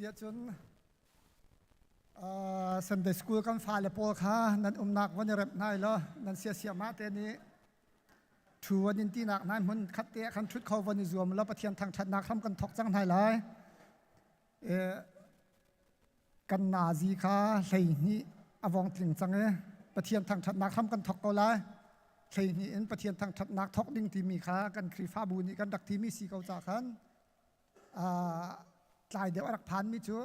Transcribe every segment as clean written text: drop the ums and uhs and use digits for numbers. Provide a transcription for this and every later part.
สียจนสันเดย์สกูลกันฟ้าเลปอลค่ะนั่นนักวันนี้เร็บนายล้อนั่นเสียมาเตนี้ชัวนินตีนักนายมันคัดเตะคันชุดเขาวันนี้รวมแล้วประเทียนทางชัดนักทำกันทอกจังไทยเลยกันนาซีค่ะใส่นี้อวองถึงจังประเทียนทางชัดนักทำกันทอกก็เลยใส่นี้เอ็นประเทียนทางชัดนักทอกดิ้งที่มีค่ะกันครีฟ้าบูนี่กันดักที่มีสีเขาจากขันใจเดี๋ยวรักพันมิจู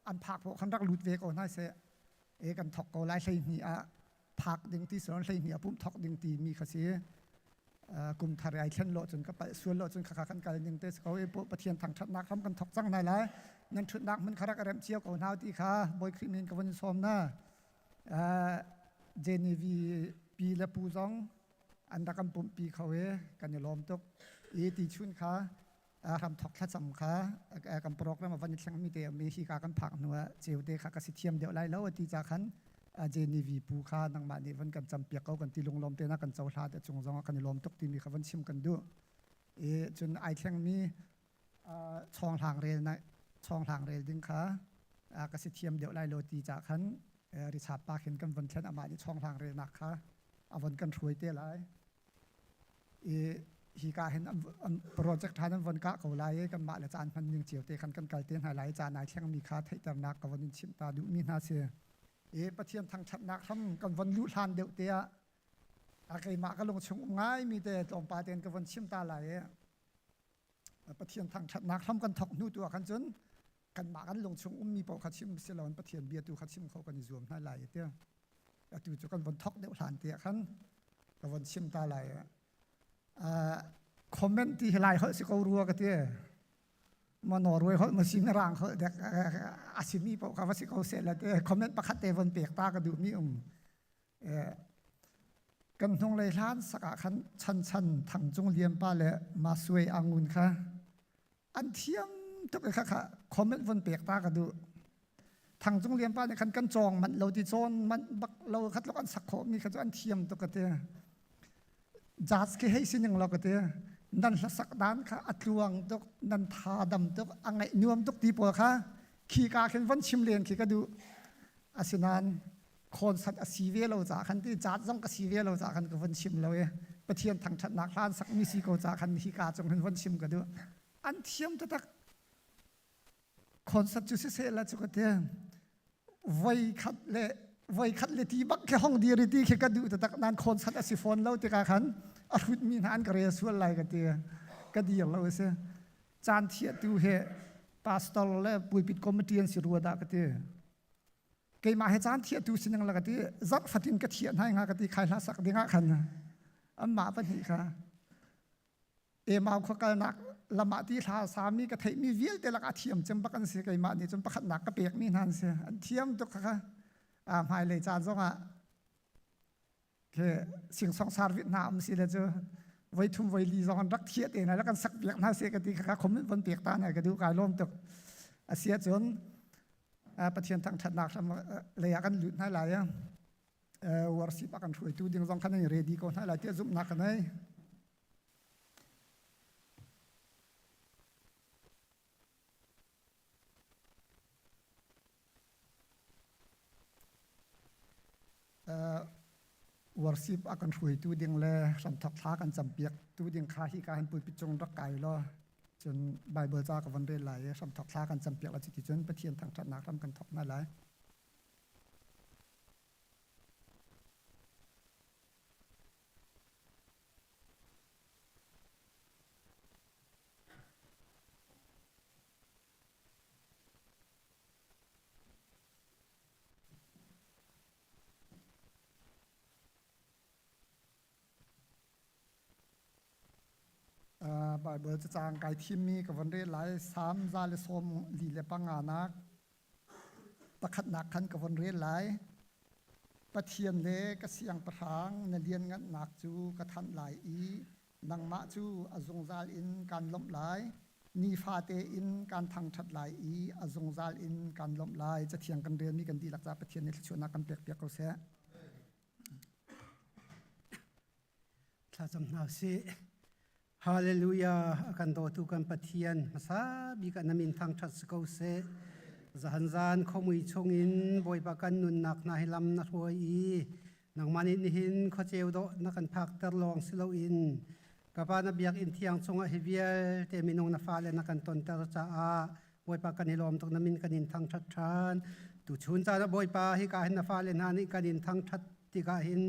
อันพักพวกขันรักลุดเวกเอาหน้าเสียกันทอกก็เลยใส่นี้พักดิ้งที่สอนใส่นี้ปุ่มทอกดิ้งที่มีค่ะเสียกลุ่มทารายเช่นโลจนก็ไปส่วนโลจนขาขันกันยังเตสเขาประเทียนทางชัดนักทำกันทอกจังไทยเลยนั่นชุดนักมันขรักอะไรเชี่ยวกับหน้าที่ค่ะบอยคริมินกับวันซ้อมนะเจนีวีปีละปูซองอันดักกันปุ่มปีเขากันอย่าล้อมตกตีชุนค่ะทำทอกทัดสำค่ะกันปลอกแล้วมาวันนี้ช่างมีเดียมีที่การกันผักหนัวเจียวเตะค่ะกสิเทียมเดียวไรแล้วตีจากขันเจนีวีปูค่ะนังมาเนี่ยวันกันจำเปียกเขากันตีลงลมเตนะกันเจ้าลาแต่จงจงกันอย่าล้อมตกตีมีค่ะวันชิมกันดูจนไอแข่งมีช่องทางเรียนนะช่องทางเรลดิ้งค่ะกสิเทียมเดี๋ยวไล่โรตีจากขันริชาร์ดปาเห็นกันวันเช่นอามาที่ช่องทางเรลนักค่ะอาวันกันช่วยเตะไล่ฮีกาเห็นโปรเจกต์ทางนั้นวันกะเขาไล่กันมาแล้วจานพันยังเจียวเตะขันกันไกลเตะหายไล่จานนายเช่างมีค่าไทยตำนักกับวันชิมตาดูมีนาเสียประเทียนทางชัดนักทำกันวันลุทานเดียวเตะอะไรมาก็ลงชงง่ายมีแต่ตรงปาเตนกับวันชิมตาไหลประเทียนทางชัดนักทำกันถกนู่ตัวกันจนกันมากันลงชงมีปอขัดชิมเสียหลอนประเทียนเบียร์ตูขัดชิมเขากันรวมน่าไหลเตี้ยตูจะกันวันทอกเดียวหลานเตี้ยขันกับวันชิมตาไหลคอมเมนต์ที่ไหลเขาสิเขารัวกันเตี้ยมานอรวยเขามาสิงร่างเขาเด็กอาชิมีปอเขาว่าสิเขาเสร็จแล้วเตี้ยคอมเมนต์ประคัดเตวันเปียกตากระดูมีกันทงเลยล้านสักขันชันทางจงเลียมป้าเลยมาสวยอังุนค่ะอันเทียมทุกค่ะคอมเมนต์วันเปียกตากระดูทางจงเลียมป้าเนี่ยคันกันจองมันเราที่โซนมันบักเราคัดเราอันสักขอมีคันอันเทียมตุกเตะจัดให้สิ่งอย่างเราก็เตะนั่นสักด้านค่ะอัดลวงตุกนั่นทาดำตุกอังไงนวมตุกตีปัวค่ะขี่กาเข็นวันชิมเลียนขี่กระดูอาศินานคนสัตว์สีเวลเราจากขันที่จัดต้องกับสีเวลเราจากขันกับวันชิมเราประเทียนทางชัดนักล้านสักมีสีเขาจากขันที่กาจงเป็นวันชิมกันด้วยอันเทียมตะตักคนสัตว์จุดเสียแล้วจุกเดียวัยขัดเลตีบักแค่ห้องเดียร์ตีแค่กันดูตะตักนานคนสัตว์สิฟอนเราตะกาขันอรุณมีนานกระเรียส่วนไรกันเดียกันเดียเราเสียจานเทียดูเหพาสตอลและปุยปิดคอมเมดี้สิรัวดากันเดียเกี่ยมาให้จานเทียดูสิ่งละกันที่จักฟัดอินกระเทียนให้งากันที่ใครละสักเดียงขันอันมาปัญหาค่ะมาเขากันนักละมาที่ท่าสามีก็เทมีเวียลแต่ละกระเทียมจำปักันเสียเกี่ยมานี่จำปักหนักกระเปียกมีนานเสียอันเทียมตุกค่ะหมายเลยจานส่งแค่สิ่งสองสารเวียดนามสิเลยเจ้าไว้ทุ่มไว้ลีซอนรักเทียดเองนะแล้วกันสักเปียกน่าเสียกันที่ค่ะคอมเมนต์บนเปียกตาไหนก็ดูกายล้มตุกเสียจนประเทศทางชัดนักทำเลยกันหลุดให้หลายวอร์สิปกันช่วยตู้ดึงสองคันนี้เรดีก่อนให้หลายเที่ยวซุ่มนักกันเลยวอร์สิปกันช่วยตู้ดึงเลยสัมทับท้ากันจำเปียกตู้ดึงขาที่การปุยปิดจงรักไก่ล้อจนใบเบอร์จ้ากับวันเรียนไหลสัมทับท้ากันจำเปียกแล้วจิตจนประเทศทางชัดนักทำกันทอกนั่นแหละบายเบอร์จะจางไก่ทีมมีกับวันเรียนไหลสามซาเลสมลีเลปังงานักประคัดนักขันกับวันเรียนไหลประเทียนเล่กเสียงประทางในเรียนงัดหนักจูกระทันไหลนังมะจูอจงซาลอินการล้มไหลนีฟาเตอินการทางชัดไหลอจงซาลอินการล้มไหลจะเทียงกันเรียนมีกันดีหลักจากประเทียนในชวนนักกันเปียกเขาเสียถ้าจำหน้าสิฮาเลลูยากันโตทุกันปะเทียนมาซาบีกันนามินทางชัดสกาวเซ zahan kho mui chungin boi pa kan nun nak na hilam na thoi i nang manin hin kho cheu do na kan phak ter long silo in kapa na biak in thiang chunga hivial te minong na fale na kan ton ter cha a boi pa kan hilom tok na min kanin thang that than tu chun cha na boi pa hi ka hin na fale na ni kanin thang that ti ka hin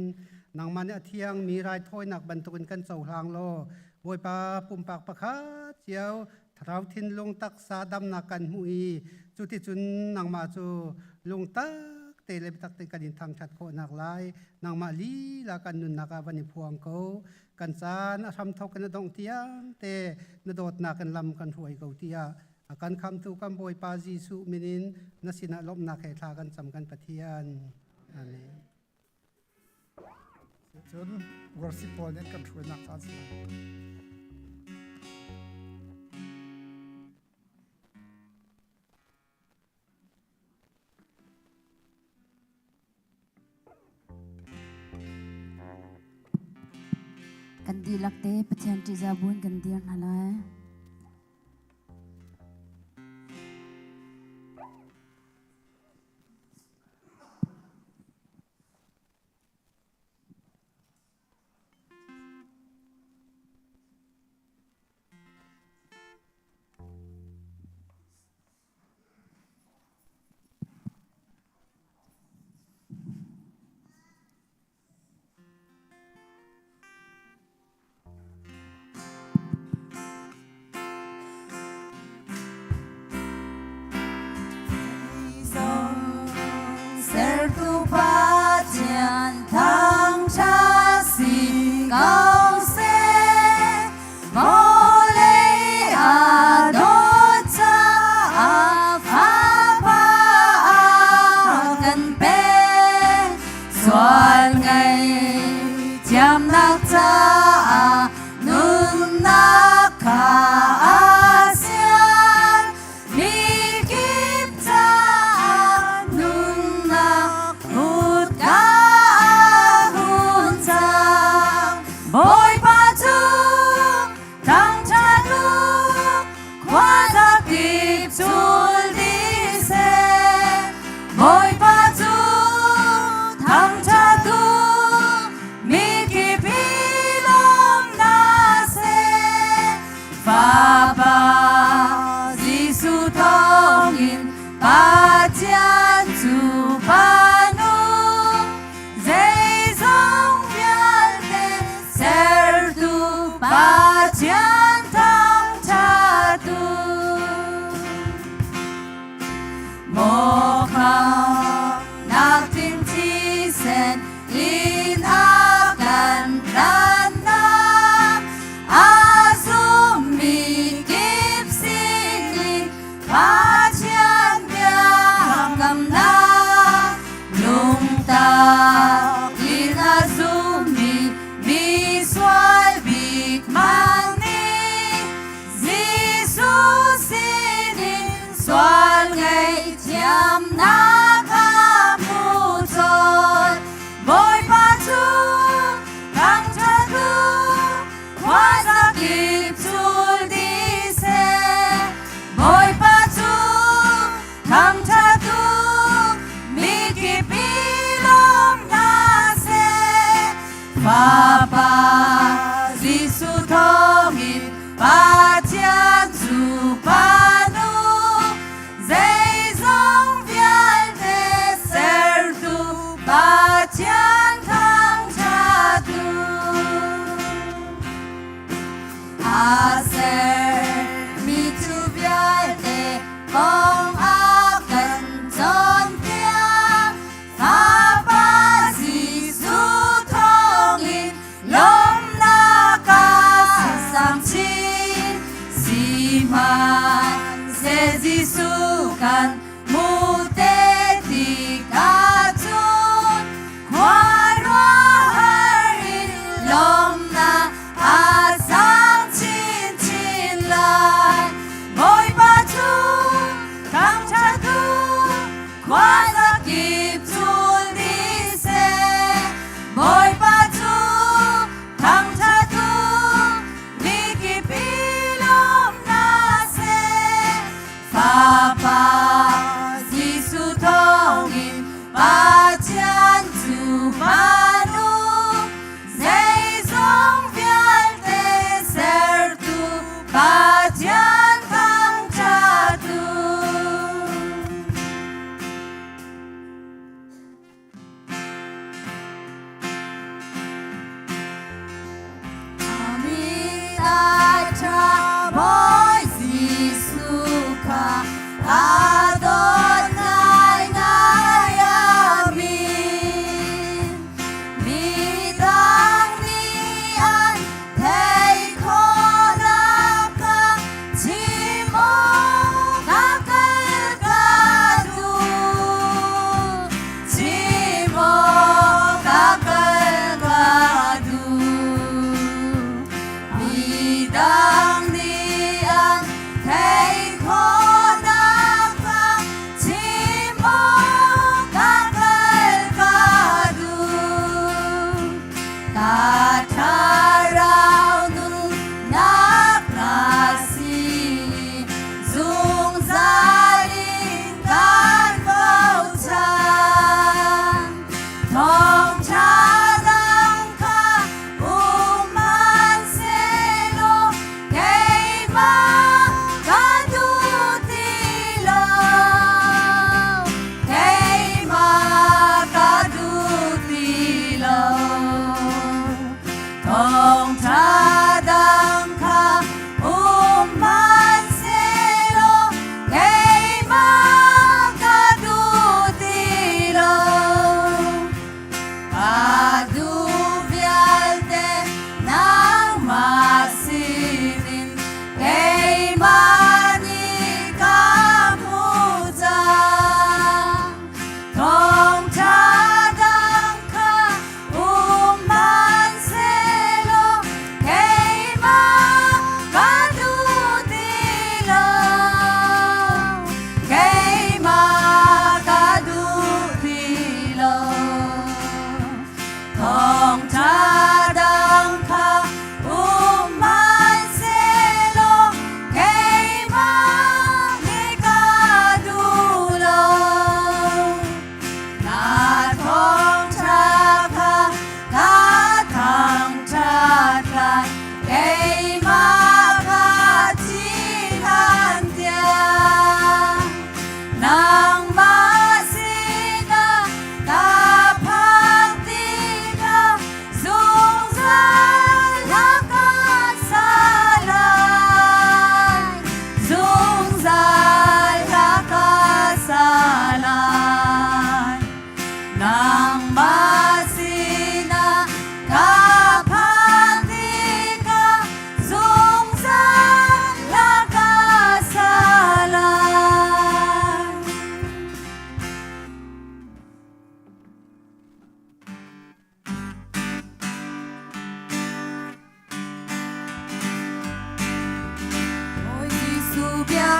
nang mani athiang mi rai thoi nak ban tukin kan chau hlang lo boi pa pum pak pakhat chiao thrau thin lung tak sa dam na kan hui chu ti chun nang ma chu lung tak te le tak te kanin thang that kho nak lai nang ma li la kan nun naka bani phuang ko kan chan a tham thok kan dong tiang te na dot na kan lam kan huai ko tia akan kham tu kam boi pa jisu minin na sina lom na khe tha kan cham kan pathian amen chun worship pol net kan thui nak chaกันดีลักเตปะเทียนจิจาบุญกันเดียนอะไรPapa Giêsu thông in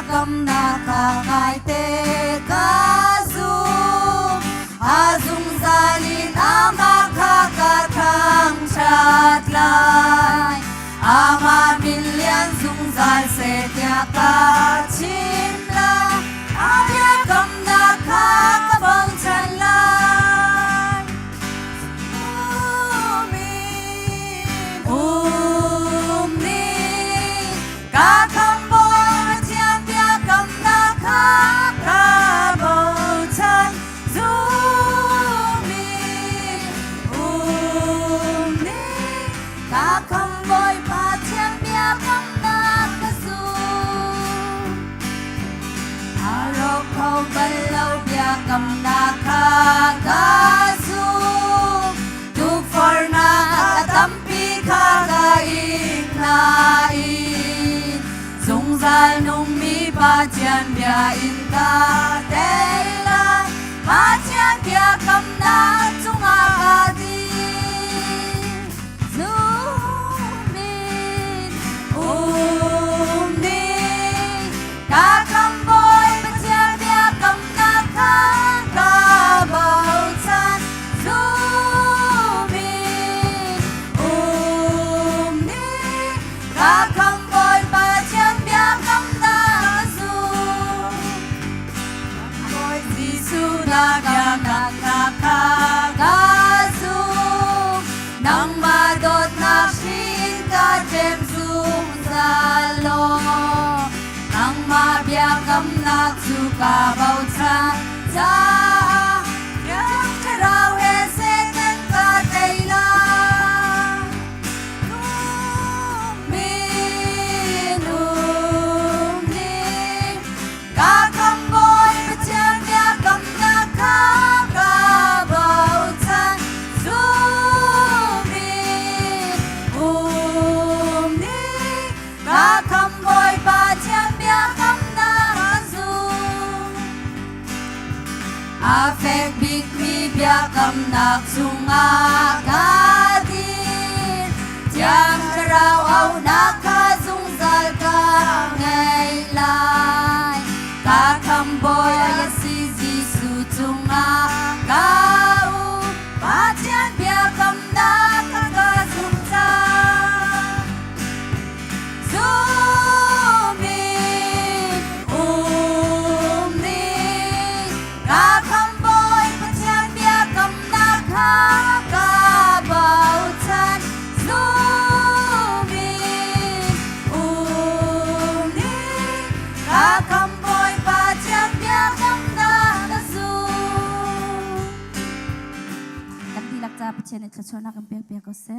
kam na ka ngai te ka zum azung zalin ama ka ka thang chat lai ama million zung zal se tia ka chim la abia kam na ka ka bang chan lai ni ka kam bo chiam bia kam na ka ka bo chan ni ka kam boy pa chiam bia kam na ka zu aro khâu ban lâu bia kam na ka ka zu tu for na ka tampi ka ga in na in zung zal nung mi pa chian bia in ka te la pa chian bia kam na chung a ka di zumin ni ka kam boy pa chian bia kam na ka ka bao chan zumin ni ka kam boy pa chian bia kam na zu boy jisu na bia na ka ga zu nang madot na shin ka jem zum zalo nang ma bia kam na zu ka bao chan za yang karao he se kan ka tay la ni ka kam boy pa chian bia kam na ka ka bao chan ni ka kam boy pa chian bia kam na zu a phek big mi bia kam na chung a ka din chiang rao au na ka zung zal ka ngai lai ka kam boy ya si jisu chung a ka u pa chian bia kam na ka ka zung cha ni ka kam boy pa chian bia kam na ka ka bao chan ni ka kam boy pa chian bia kam na ka zu kan di lak cha pachen ek chona kam pek pek ko se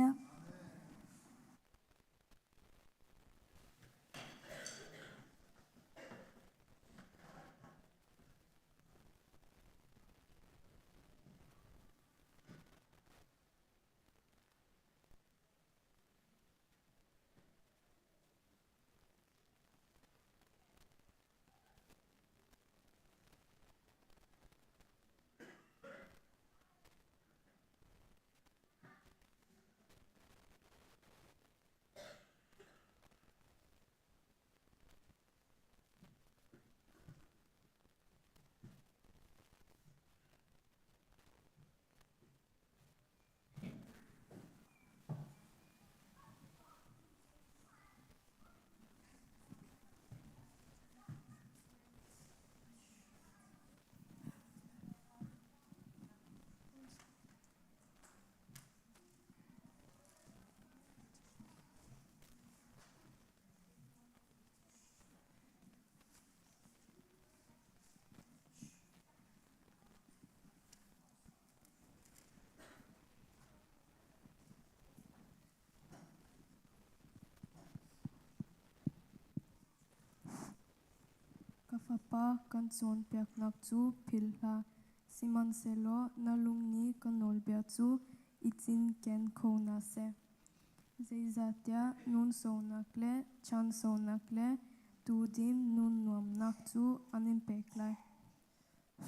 Kafapa kan chon pek nak chu philha siman selo nalungni kanol bia chu ichin ken khona se zeizatia nun so nakle chan so nakle tu dim nun nuam nak chu anin pek lai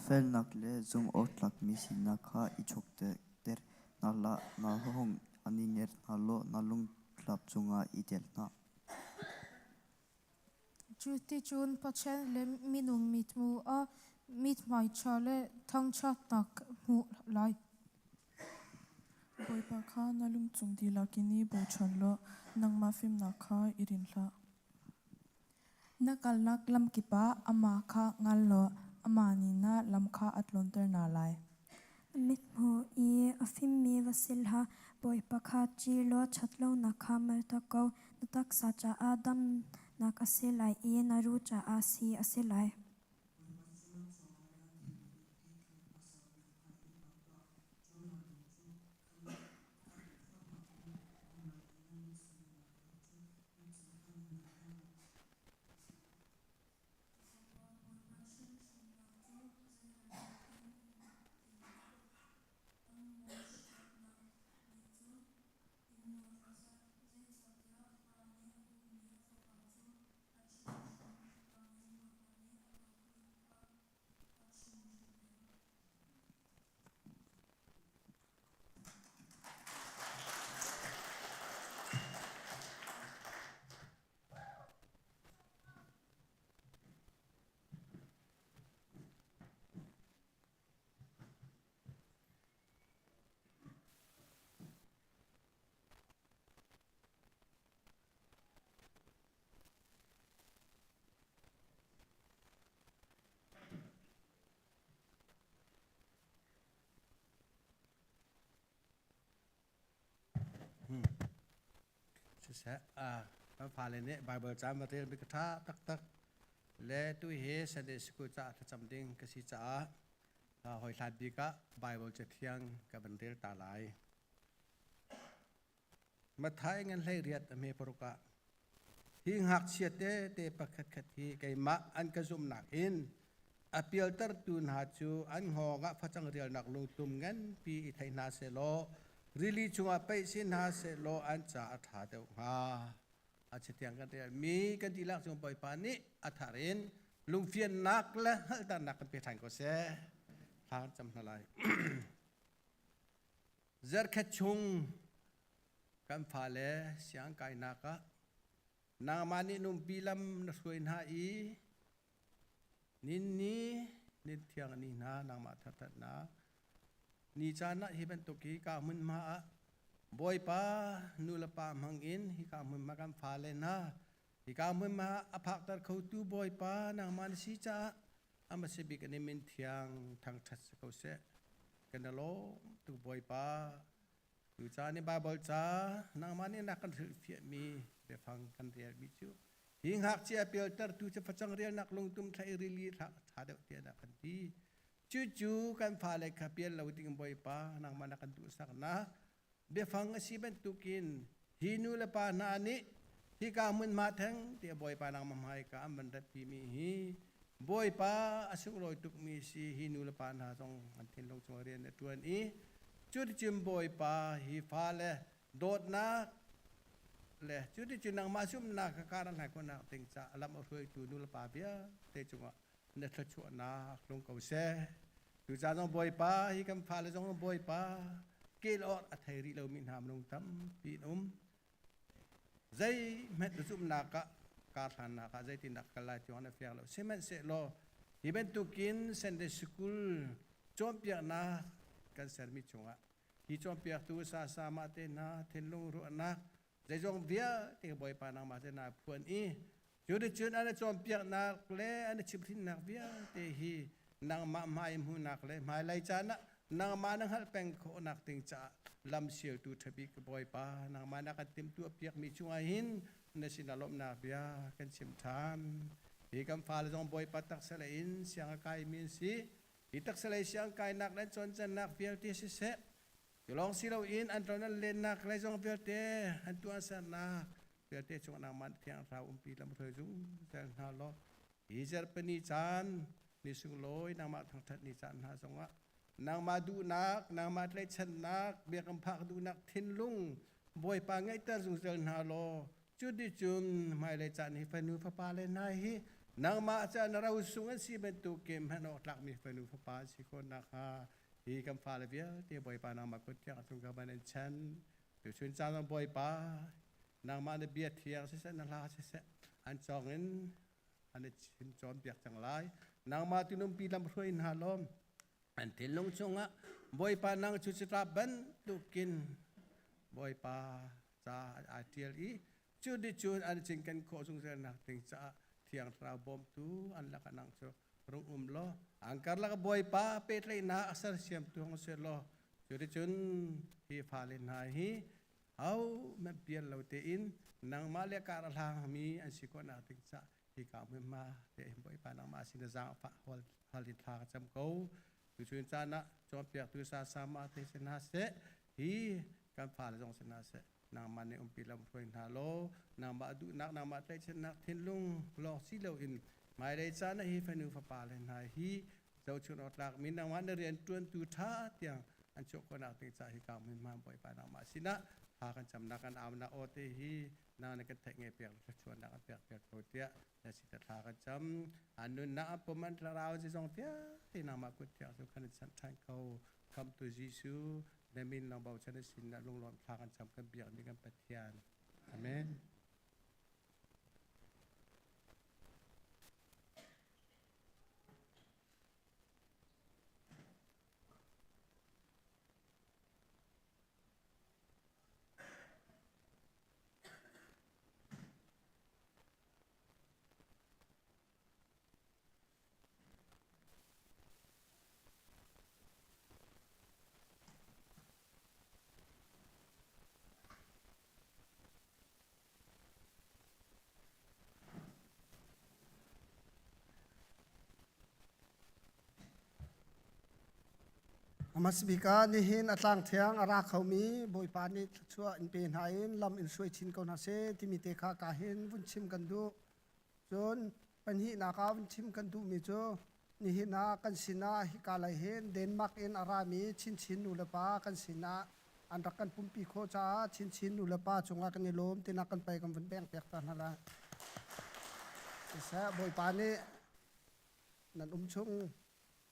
fel nakle zum otlak mi si nakha ichok te ter nala na hong ani ner nalo nalung klap chunga itel na chu ti chun pachen le minung mit mu a mit mai cha le thang chat nak mu lai boipa kha nalung chung di lakini bo chanlo nangma film na kha irin hla nakal nak lam kipa ama kha ngallo ama ni na lam kha atlon ter na lai mit mu I afim mi vasil ha boy pakha chi lo chatlo na khamer ta ko natak sa cha adam na kasilai I naru cha asi asilai sẽ các phá lên đấy Bible chạm mà thế bị cái thá tắc tắc lẽ tôi hết sẽ để school cha thật chăm đinh cái gì cha hồi lại bị cả Bible chết thiang cái vấn đề ta lại mà thấy ngân lấy riết mê bồ cả hiền hạc siết để bạc khát hi cái má anh cái zoom nạc in appeal tar tun ha chu anh ho ngã phát trang riel nạc lung tum ngân pi thay na se lo really chunga pai sin ha se lo an cha tha deuh nga a chetiang kan re mi kan dilak chung poi pa ni atharin lung fian nak la hal ta nak kan pe thain ko se thang cham na lai zer khat chung kan pha le siang kai naka na mani num pilam na suin ha I nin ni nin thiang ni na nang ma that that na ni chana hi ben to ki ka mun ma boy pa nu la pa mang in hi ka mun ma kam pha le na hi ka mun ma aphak tar khau tu boy pa nang man si cha ama se bi kan min thiang thang that se ko se kan lo tu boy pa tu cha ni bible cha nang man ni na kan fi mi be phang kan riel bi chu hing hak chi apel tar tu cha phachang riel nak lung tum thai rili tha de ti na kan ti chu chu kan pha le kha pian lo ting boy pa nang man kan tu sak na be phang si ben tu kin hi nu le pa na ni hi ka mun ma thang ti boy pa nang ma mai ka man da pi mi hi boy pa asuk roi tuk mi si hi nu le pa na song an thin long chung rian tuan I chu ti chim boy pa hi pha le dot na le chu ti chin nang ma sum na ka karan hai ko na ting cha alam roi tu nu le pa bia te chunga ne tha chu na long ko se tu cha dong boy pa hi kam pha le dong boy pa ke lo a thai ri lo min ham long tam pi zai met sum na ka than na ka zai tin nak ka la chuan na fiang lo semen se lo hi ben tu kin Sunday school chom pia na kan ser mi chunga hi chom pia tu sa ma te na thin long ru na zai jong via te boy pa na ma te na puan I chu de chun ana chom pia na le ana chip thin na via te hi nang ma mai mu nak le mai lai cha na nang ma nang hal peng kho nak ting cha lam sial tu thabi ke boy pa nang ma nak tim tu piak mi chunga hin na sinalom na bia kan sim tham hi kam fa le jong boy pa tak sala in siang kai min si hi tak sala siang kai nak dan chon chan nak pial ti se se yolong silo in an ton len nak le jong pial te an tu asa na pial te chung nang man tiang ra pi lam thoi jung san na lo hi jar pani chan ni sung loi nang ma thang that ni chan ha songa nang ma du nak nang ma tle chan nak bia kam phak du nak thin lung boy pa ngai ta jung sel na lo chu di chun mai le chan hi fanu pha pa le na hi nang ma cha na rau sung an si ben tu kem han ok lak mi fanu pha pa si ko na kha hi kam pha le bia te boy pa nang ma ko tiang sung ka ban chan tu chun cha nang boy pa nang ma ne bia thiang se se na la se se an chong in อันนี้ชินจอมเปียกจังไรนางมาตินุมปีลำรวยนาลมอันเทลงชงอ่ะบอยปานางชุดราบันตุกินบอยปาจาอาเทียลีจุดจุดอันจิงกันโคสงเสนักติงจ้าเที่ยงตราบอมtuอันละกันนางโชรุงlo angkar la boy pa petlay na asar siyam tu ang selo jude chun hi falin hai hi au me pian lo te in nang male karala mi an siko na ting sa hi ka me ma te boy pa nang ma sin za fa hol halin tha cham ko tu chun cha na chom piak tu sa sama te sena se hi kan fa le jong sena se nang mane pilam phoi na lo nang ba du nak nang ma te chen nak thin lung lo si lo in mai dai cha na hi fa nu fa pa le na hi zau chun ot lak min nang wan rian tuan tu tha tiang an chok ko na ting cha hi ka min ma boy pa nang ma sinaพากันจำนักกันเอานาโอเตฮีนาในกันแทงเงเปียกชวนนักเปียกเปียกโตเตียและสิทธากันจำอันนู้นนะปมันราวจะส่งเตียที่นามากุฏเตียสุขันสันทันเขาคำตัวยิสูในมินเราเบาชนสินนะลงหลอนพากันจำกันเปียกมีกันปฏิญาณอาเมน มาสบิกานี่หินอัตลังเทียงอาราเขามีบอยปานิชัวอินเป็นหายลำอินสวยชินกนาเซที่มีเตคากาเห็นวุ่นชิมกันดูจนปัญหานาคาวุ่นชิมกันดูมีจ้นี่หินากันสินาฮิกาไลเห็นเดนมาร์กเอ็นอารามีชินชินนูเลปากันสินาอันรักกันปุ่มปีโคจ้าชินชินนูเลปาจงอากันในลมที่นักกันไปกันวุ่นแบงเปียกตันฮะละเสียบอยปานินั่นชง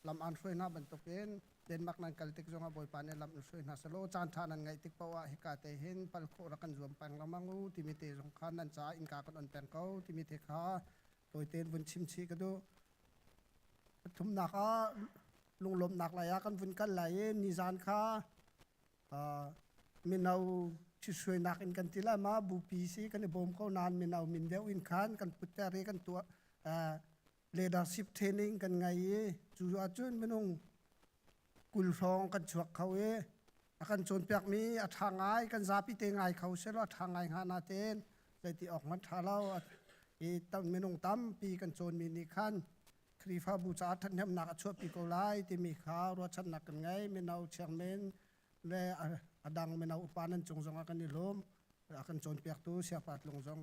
ลำอันสวยน่าบรรทุกเองเดนมาร์กนั้นกัลติกจงอาบอยปานในลำสวยน่าสโลจานทานันไงติกปาวะฮิกาเตเห็นปัลโครักันรวมแปงละมังูที่มีเตจงคันนันจ้าอินกากันอันแปงเขาที่มีเตขาโดยเตนวนชิมชีกันดูทุมนักลุงลมนักลายกันวนกันไหลนิจานขามินเอาชิสวยนักอินกันทีละมาบูปีซีกันในบ่มเขานานมินเอามินเดียวอินคันกันพุทธเรกันตัวleadership training กันไงจู่ๆจุนไม่นุ่งกุลฟองกันชวกเขากันจนเปียกมีทางไงกันซาพิเตงไงเขาเสร็จแล้วทางไงหานาเตนเลยที่ออกมาทาเล่าตั้งไม่นุ่งตั้มปีกันจนมีนิคันครีฟาบูชาท่านทำหนักช่วยปีโกไลที่มีข่าวรัชนักกันไงไม่เอาเชียงเมนและอดังไม่เอาอุปานันจงกันนิลมกันจนเปียกตู้เสียปัดลงจง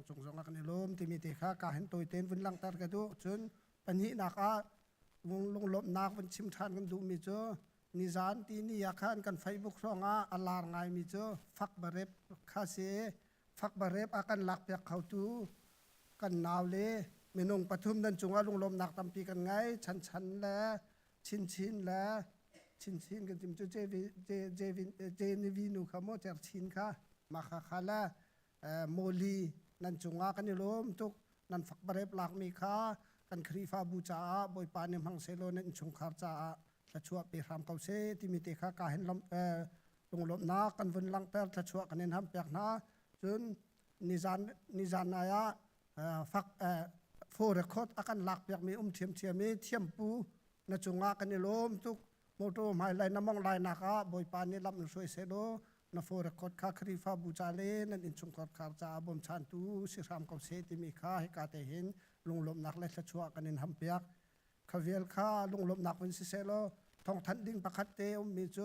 กันนิลมที่มีเตะข้าเห็นตัวเต้นวันลังตัดกันดูจนปัญหานักวงลงลบนักวันชิมทานกันดูมีเจอนิจานที่นี่อยากขันกันไฟบุกร้องอัลลาร์ไงมีเจอฟักบาเร็บข้าเสฟักบาเร็บอากันหลักเปียกเขาตูกันนาวเล่เมนงปฐุมดันจงอาลงลมนักตำปีกันไงชันแล้วชินแล้วชินกันจิมเจนิวินูขโมเจอชินค่ะมาคาละโมลีนันจงอากันนิลมทุกนันฟักบาเร็บหลักมีค่ากันครีฟาบูชาบอยปานมังเซโลนันชงคาร์จ้าละชัวเปรามเขาเซที่มีเตคากาเห็นลงลมนากันวนลังเตอร์ละชัวกันเน้นทำเปียกนาจนนิจานนายะฟักโฟเรคอดอากันหลักเปียกมีเทียมมีเทียมปูนันจงอากันนิลมทุกโมโตไมไลน้ำมองไลนักบอยปานนี่ลำช่วยเซโลนันโฟเรคอดคาครีฟาบูชาเลนันอินชงคาร์จ้าบอมชันตูสิรามเขาเซที่มีค่าให้กาเตเห็นลงลมนักเล็ดชัวกันในทำเปียกขวิลข้าลงลมนักเป็นสิเซโลทองทันดิ้งประคัตเตอมีโจ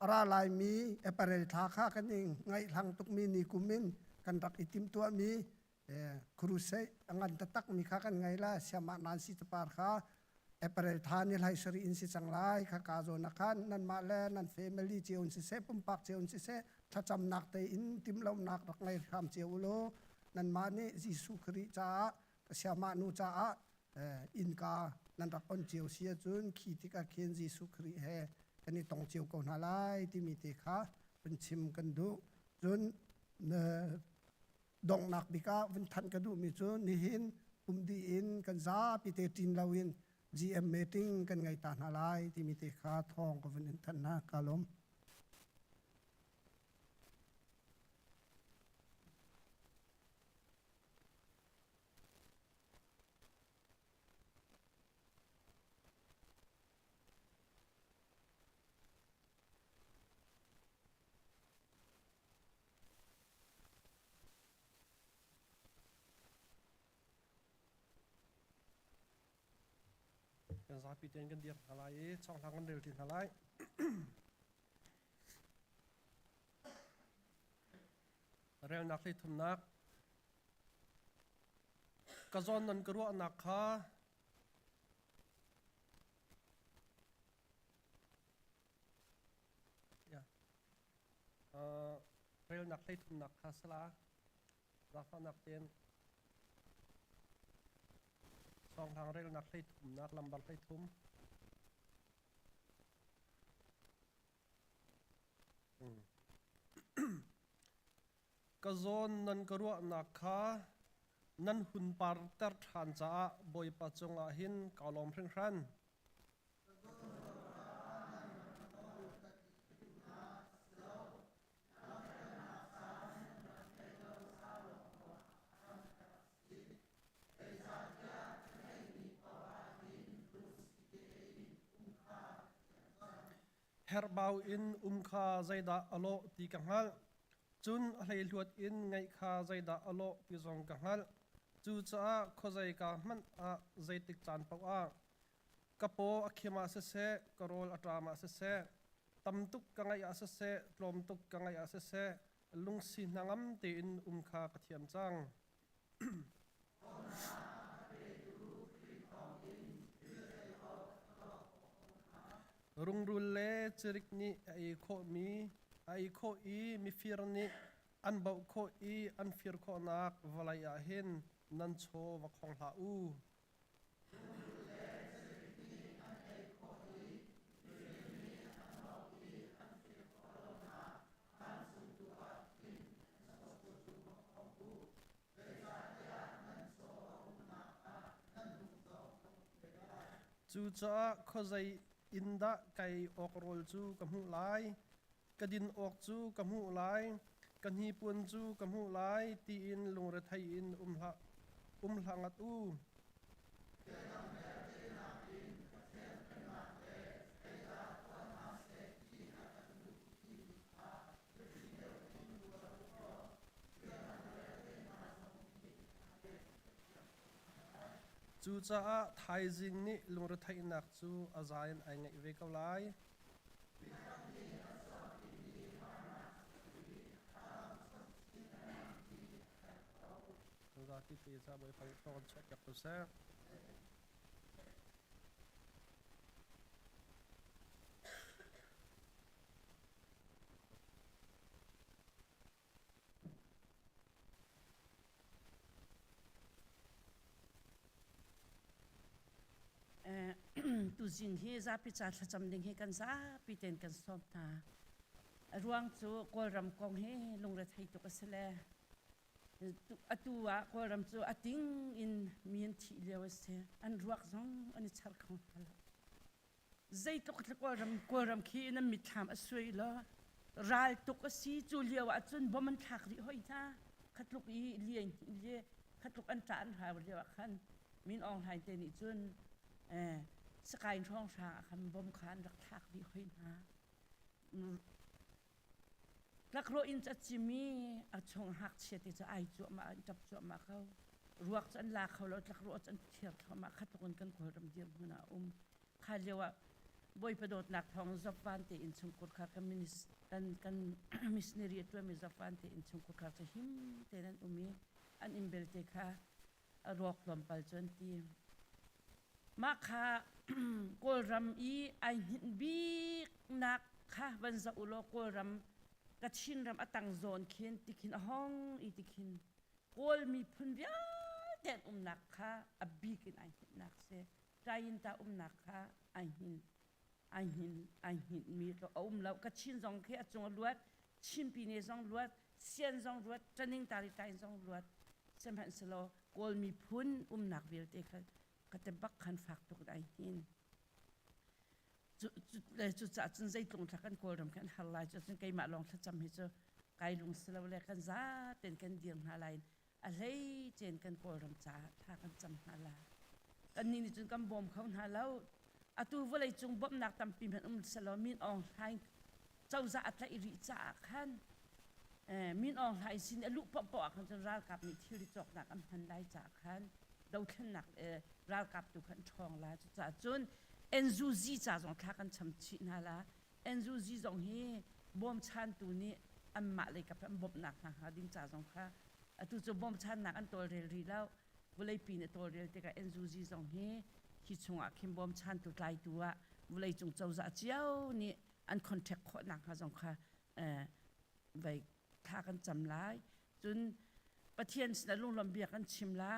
อะไรลายมีเอเปเรทาข้ากันเองไงทางตุกมีนิกุมินกันรักอิติมตัวมีครูเซงันตะตักมีข้ากันไงล่ะเสียมานันสิตปาร์ข้าเอเปเรทานี่ไลสรีอินสิจังไลข้ากาโจนักขันนันมาเลนันเฟมิลี่เจียวสิเซปุ่มปักเจียวสิเซถ้าจำนักเตอินติมลมนักรักไงคำเจียวโลนันมานี่จิสุคริจ้าเสียมานูจ้าอินกานันรักอนเจียวเสียจุนขีติกาเคนจิสุคริเฮกันนี่ต้องเจียวก่อนอะไรที่มีเตค่ะเป็นชิมกันดูจุนดงนักบิกาวันทันกันดูมีจุนนี่เห็น di in kan za pi te tin lo in GM meeting kan ngai ta na lai ti mi te kha thong ko ven tan na kalom kan za pi ten kan dir halai chong thang kan rel tin halai rel nak li thum nak ka zon nan kru nak kha ya rel nak li thum nak kha sala za fa nak ten song thang rel nak li thum nak lambar li thum ka zon nan karua nak kha nan hun par ter than cha boi pa chunga hin kalom hring hran herbau in kha zaida alo ti kangal chun hlei luat in ngai kha zaida alo pi zong kangal chu cha khozai ka man a zaitik chan pau a kapo akhima se se karol atrama se se tamtuk kangai a se se tlomtuk kangai a se se lungsi nangam te in kha kathiam chang rungrul le chirik ni ai kho mi ai kho I mi fir ni an bau kho I an fir kho nak valai a hin nan cho wa khong hla u chu cha khozai inda kai okrol chu kamu lai kadin ok chu kamu lai kanhi pun chu kamu lai ti in lungre thai in umhlangat u chu cha thai jing ni lungre thai nak chu azain ai ngai ve ka lai za ti ti sa boi phang ton check up to sa tu jing hi za pi cha cham ding hi kan za pi ten kan som ta ruang chu kol ram kong he lung ra thai to ka sele tu atua kol ram chu ating in mien thi lewa se an ruak zong ani char khong hala zai to ka kol ram khi na mi tham a sui lo ral to ka si chu lewa chun boman thak ri hoi ta khatluk I lien le khatluk an ta an ha lewa khan min ong hai te ni chunสกายช่องชาคำบ่มขานรักทักดีค่อยนะรักโรอินจะจิมีอาชงหักเสียติจะไอจั่วมาจับจั่วมาเขารวกจันลาเขาแล้วรักโรจันเทียบเขามาขัดตุนกันคนรำเดียมหัวหน้าข้าเรียกว่าบอยประโดดหนักทองจับฟันเตอินชงกุดขากันมินิสกันมิสเนรีตัวมีจับฟันเตอินชงกุดขาจะหิมเตนันมีอันอิมเบลเตค่ะรวกลมปัลจนตีมาค่ะกอลรัมอีไอหินบีนักค่ะวันจะอุโลกอลรัมกัดชินรัมอตังโซนเขียนติขินห้องอีติขินกอลมีพุ่นเบียเด็ดนักค่ะอับบีกินไอหินนักเสใจยินตานักค่ะไอหินมีตัวแล้วกัดชินจงเขียจงลวดชินปีเนจงลวดเซียนจงลวดจันนิงตาลิตายจงลวด เซมพันสโลกอลมีพุ่นนักวิลเตะก็จะบักขันฝากตุกได้หินจุดจัดจนใจตรงทักกันกอลรำกันฮัลไลจนไกมาลองทัดจำให้เจอไกลุงสโลเลกันจ้าเต็นกันเดียงฮัลไลอะไรเจนกันกอลรำจ้าทักกันจำฮัลไลกันนี่จนกันบอมเขาฮัลแล้วอาตูวลัยจงบอมนักตำปีมันสโลมินอองไทยเจ้าจะอัตอิริจ่าขันมินอองไทยสินลุปปอกันจนรากับนี่ที่ริจอกนักอันพันได้จากขันดาวขันนักรากับตุขันทองลาจะจนเอ็นซูซีจ่าจงทักกันชำชินาละเอ็นซูซีจงเฮบอมชันตูนี้อันมาเลยกับอันบอมนักนะฮะดิ้งจ่าจงค่ะตูจะบอมชันนักอันตัวเรียลแล้ววลัยปีนตัวเรียลแต่กับเอ็นซูซีจงเฮคิดชงอ่ะคิมบอมชันตัวไกลตัววลัยจงเจ้าจะเจ้านี่อันคอนแทคขอนักฮะจงค่ะไปท่ากันจำลายจนประเทศสนลุงลำเบียกันชิมลา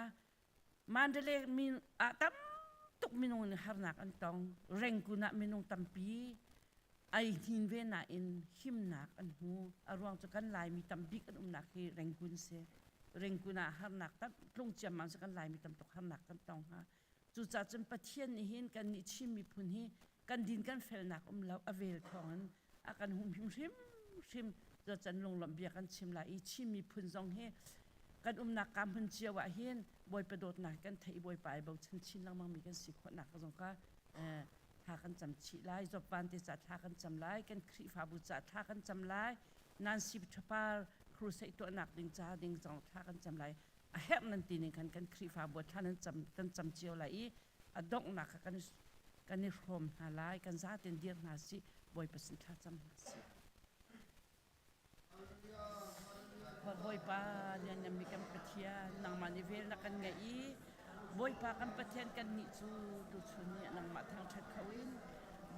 มันเดเลมีอาตัมตุกมินุงนี่ฮาร์นักอันตองเร่งกุนักมินุงตัมปีไอหินเวน่าอินหิมนักอันหูอารวงจะกันลายมีตัมบิกอันนักที่เร่งกุนเสเร่งกุนักฮาร์นักตัดลงเจียมมันจะกันลายมีตัมตกฮาร์นักกันตองฮะจุดจัดจนประเทศนี้เห็นกันนิชิมมีพุนฮีกันดินกันเฟลนักเราอเวลทองอาการหุ่มชิมจะจันลงลำเบียกันชิมลายชิมมีพุนจงเฮกันนักการพุนเจียวเห็นบอยประโดดหนักกันไทยบอยไปเบาชินชินลังมังมีกันสิคนหนักก็จงก็ท่ากันจำชิลายจบวันที่จะท่ากันจำลายกันครีฟาบุจัดท่ากันจำลายนันสิบทปาร์ครูใส่ตัวหนักดิ่งจ้าดิ่งจงท่ากันจำลายเฮ็ดนั่นตีนึงกันครีฟาบุท่านั้นจำเจียวลายดอกหนักกันนิรมหาลายกันซาเต็นเดียร์นาสิบอยประสิทธิ์จำนาสิพอบอยป้าเนี่ยยังมีกันปะเทียนางมานิเวลนักกันไงบอยป้ากันปะเทียนกันนิจูดูชุนเนี่ยนางมาทางชัดเขาอิน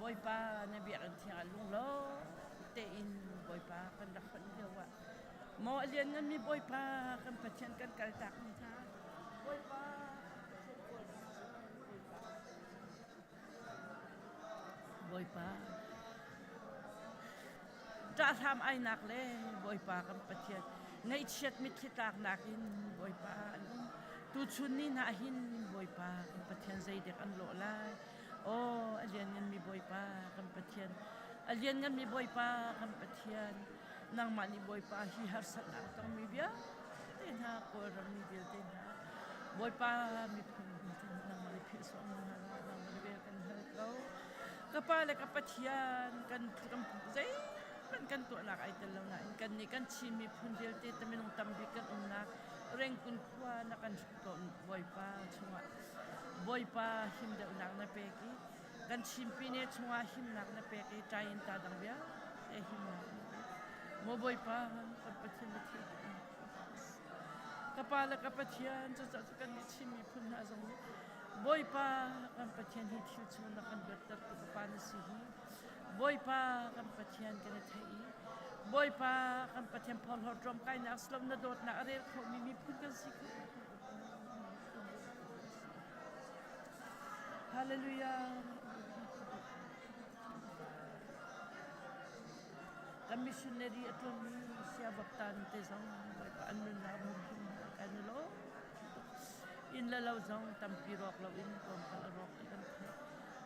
บอยป้าเนี่ยเบียกันเทียลุงล้อเตอินบอยป้ากันรักคนเดียวว่าหมอเรียนนั้นมีบอยป้ากันปะเทียนกันกระตักนี่ค่ะบอยป้าบอยป้าจะทำไอ้หนักเลยบอยป้ากันปะเทียนในเช็ดมิตรตากหนักอินบอยป้าตูชุนนี่น่าหินบอยป้ากันปะเทียนใจเด็กอันโลลายโอ้เรียนกันมีบอยป้ากันปะเทียนเรียนกันมีบอยป้ากันปะเทียนนางมันมีบอยป้าที่หาสักต้องมีเบียเต้นหาโครามีเบียเต้นหาบอยป้ามีคนนางมันพิษสงนางมันเบียกันเฮเขาก็ป้าเลยกับปะเทียนกันใจกันตัวหลักไอ้ตลอดนะกันนี่กันชิมีพุนเดียวเตแต่ไม่ต้องตำบิกันนักเร่งคุณคว้านักกันตัวบอยป้าชัวบอยป้าหิมเดียวนักนะเปกี้กันชิมปีนี้ชัวหิมนักนะเปกี้ใจอินตาดังเบียหิมนักโมบอยป้ากับปะเทียนมาที่กับป้าและกับปะเทียนจะกันนี่ชิมีพุนน่าสงบอยป้ากับปะเทียนที่ทิวชัวนักกันเบียตัดกับป้านี่สิบอยป้ากันปะเทียนกันไทยบอยป้ากันปะเทียนพอลฮอดรอมไก่นักสลมนาโดดนักเรียกเขามีพูดกันสิฮาเลลูยากันมิชชันนารีอัตโนมีเสียบักตันเตซังบอยป้าอันนั้นนาบุญกันโลอินละเราจังตัมปีรอกเราอินกอมกันรอกกัน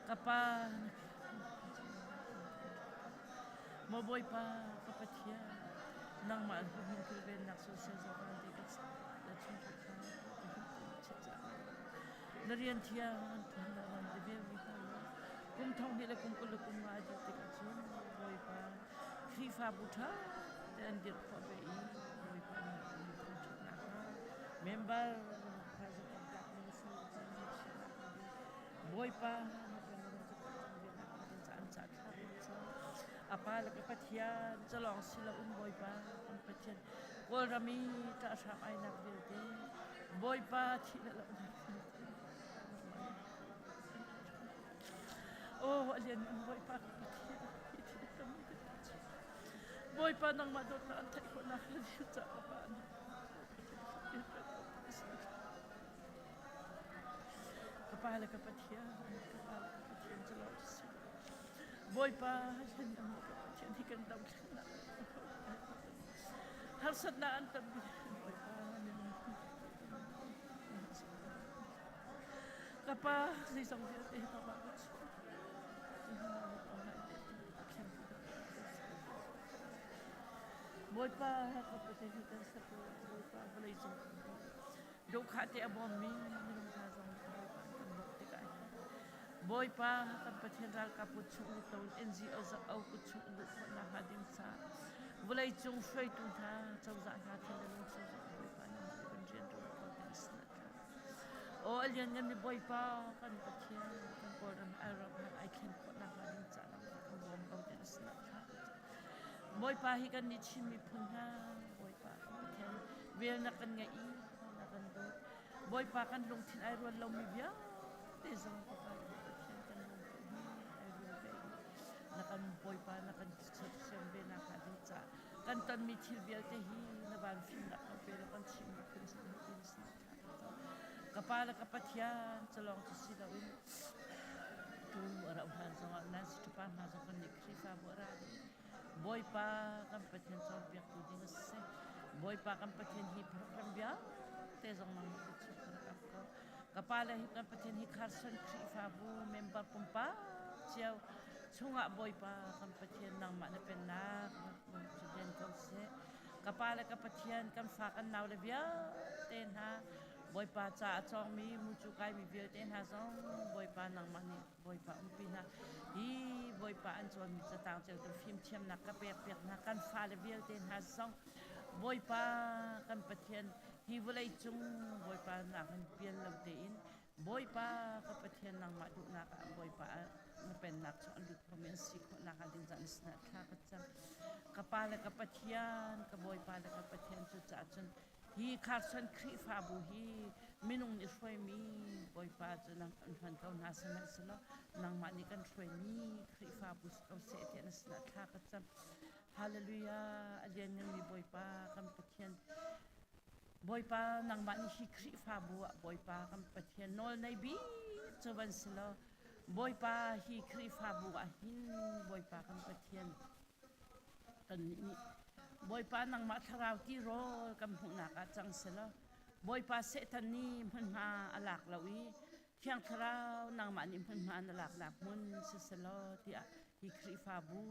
กับป้าโมบอยป้ากับปะเทียนางมาอันพุ่งขึ้นเป็นนักโซเชียลสารดีกันและชุนชุดข้าวชิดจังนักเรียนเทียนทุนละวันเดียววิหารกุมทองนี่ละกุมกุลกุมมาจุดติดกันชุนบอยป้าครีฟาบุตรเดินเดือดพอไปอีบอยป้าชุนชุดนะคะเมมเบอร์พาสุกันจากมิสซิบอยป้าจัดapa lagi patian jalong sila boy pa patian wal rami ta sa ai nak bilte boy pa chila la oh alian boy pa boy pa nang madot na antay ko na sa pa kapala ka patian jalong boy pa hindi kan daw harsat na ang tabi boy pa Kapa si song dia teh kapa boy pa kapa teh kita satu boy pa boleh jom dok hati abon mi minum kazong boy pa kapa teh ral kaput chung tahun NGO za au kut chung lu na hadim sa boleh jom frei tu tha chau za ha teh lu chau za boy pa na benjen tu oh alian ni boy pa kan pathian kan koram arab I can put na hadim sa na kan bom kau teh snap boy pa hi kan ni chin mi phun ha boy pa kan vel na kan ngai na kan do boy pa kan lung thin ai ruan lo mi bia te zong pa kan kan lung thin ai ruan be na kan boy pa na kan chot sem be na ka din cha kan ton mi thil bia te hi na ban fin na kan pe kan chim mi phun sa tin sa kapala kapathian chalong chu si lawin tu ara uhan zong na si tu pa ma zong kan ni khri fa bora boy pa kan pathian chol biak tu ding se boy pa kan pathian hi program bia te zong mang ku chu ka ko kapala hi kan pathian hi kharsan khri fa bu member pumpa chiao chunga boy pa kan pathian nang ma na pen na chu den ko se kapala ka pathian kan fa kan naw le bia ten ha boy pa cha chong mi mu chu kai mi bia ten ha zong boy pa nang ma ni boy pa umpina hi boy pa an chon mi cha tang cheu tu phim chem na ka pek pek na kan fa le bia ten ha zong boy pa kan pathian hi volai chung boy pa na kan pian lo te in boy pa ka pathian nang ma du na ka boy pa na pen nak chon du komen si ko na ka ding jan sna tha ka cham ka pa le ka pathian ka boy pa le ka pathian chu cha chun hi kharsan khri fa bu hi minung ni shoi mi boy pa chu nang an phan kau na sa na slo nang ma ni kan shoi mi khri fa bu kau se te na sna tha ka cham hallelujah alian ni boy pa kan pathian boy pa nang ma ni hi khri fa bu boy pa kan pathian nol nai bi choban slo boy pa hi khri fa bu a hin boy pa kan pathian kan ni boy pa nang ma tharau ti ro kam hu na ka chang selo boy pa se tan ni man ma alak lawi thiang tharau nang ma ni man ma alak lak mun se selo ti a hi khri fa bu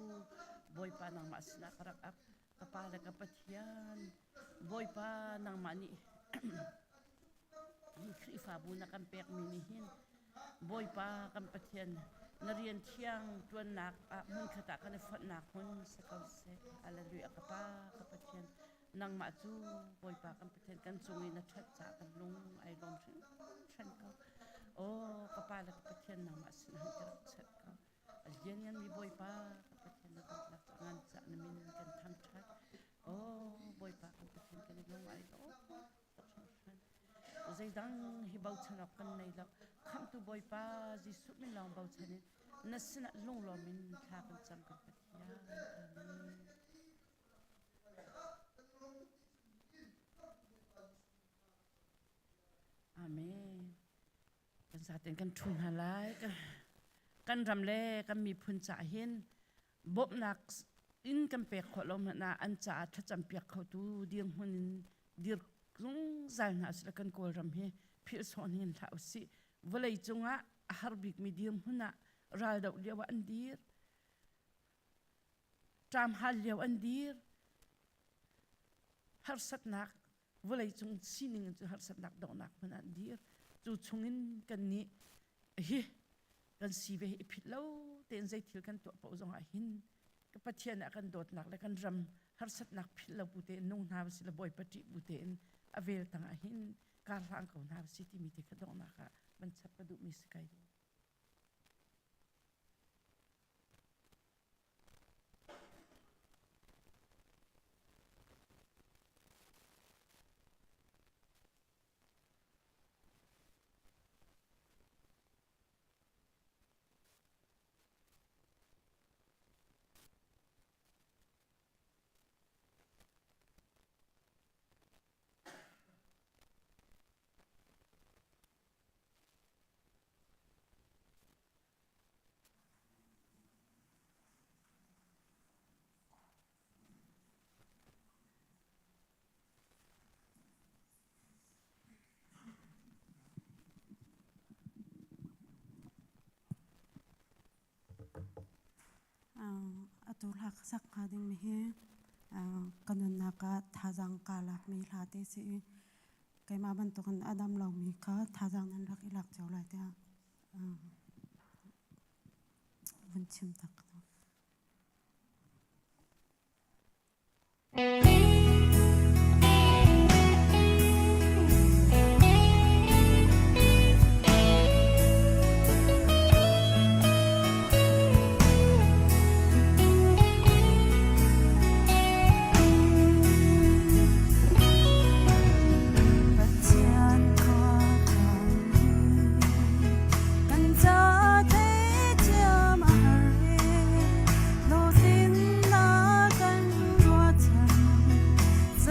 boy pa nang ma sna karak ap kapala ka pathian boy pa nang ma ni hi khri fa bu na kan pek mi ni hin boy pa kan pathian na rian thiang tuan nak mun khata kan fat nak mun se kau se hallelujah ka pa ka pathian nang ma chu boy pa kan pathian kan chungi na that cha kan lung ai lom than ka o ka pa la ka pathian nang ma sna ka chat ka alien yan mi boy pa ka pathian na kan lak ngan cha na min kan thang that o boy pa kan pathian kan lung ai lo zai dang hi bau chanok kan nei lo kham tu boy pa ji su min long bau chanin nasna lung lo min tha kan cham kan pathia amen kan sa ten kan thun halai kan ram le kan mi phun cha hin bob nak in kan pe kholom na an cha tha cham pek kho tu ding hun dir lung zai na sila kan kol ram he phil son hin thau si volai chunga harbik medium huna ral dau lewa andir tam hal lewa andir har sat nak volai chung sining chu har sat nak do nak huna andir chu chungin kan ni hi kan si ve phit lo ten zai thil kan to pau zong a hin ka pathian kan dot nak le kan ram har sat nak phit lo bu te nung na sila boy pati bu te avel tang a hin kar rang ko na city mi te ka do na ka man chap ka du mi skai tur hak sak hading mi hi kanun naka thajang kala mi late si kai ma ban to kan adam law mi kha thajang nan rak ilak chaw lai ta bun chim tak Hãy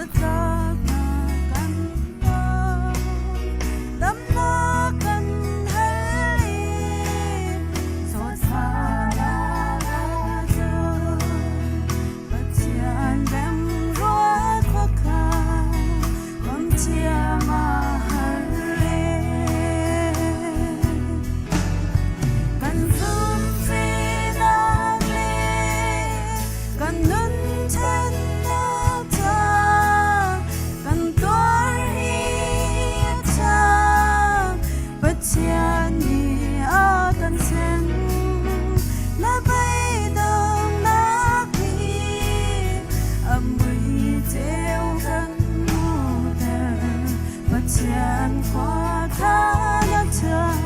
subscribe cho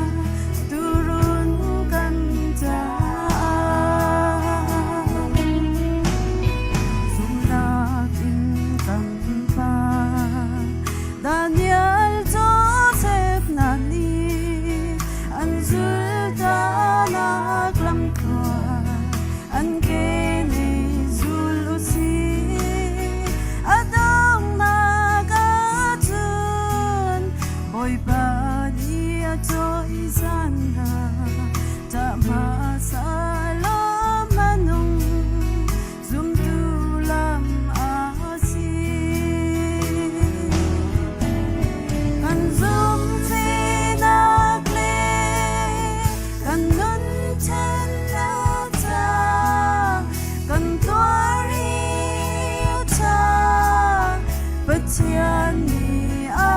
kênh Ghiền Mì Gõ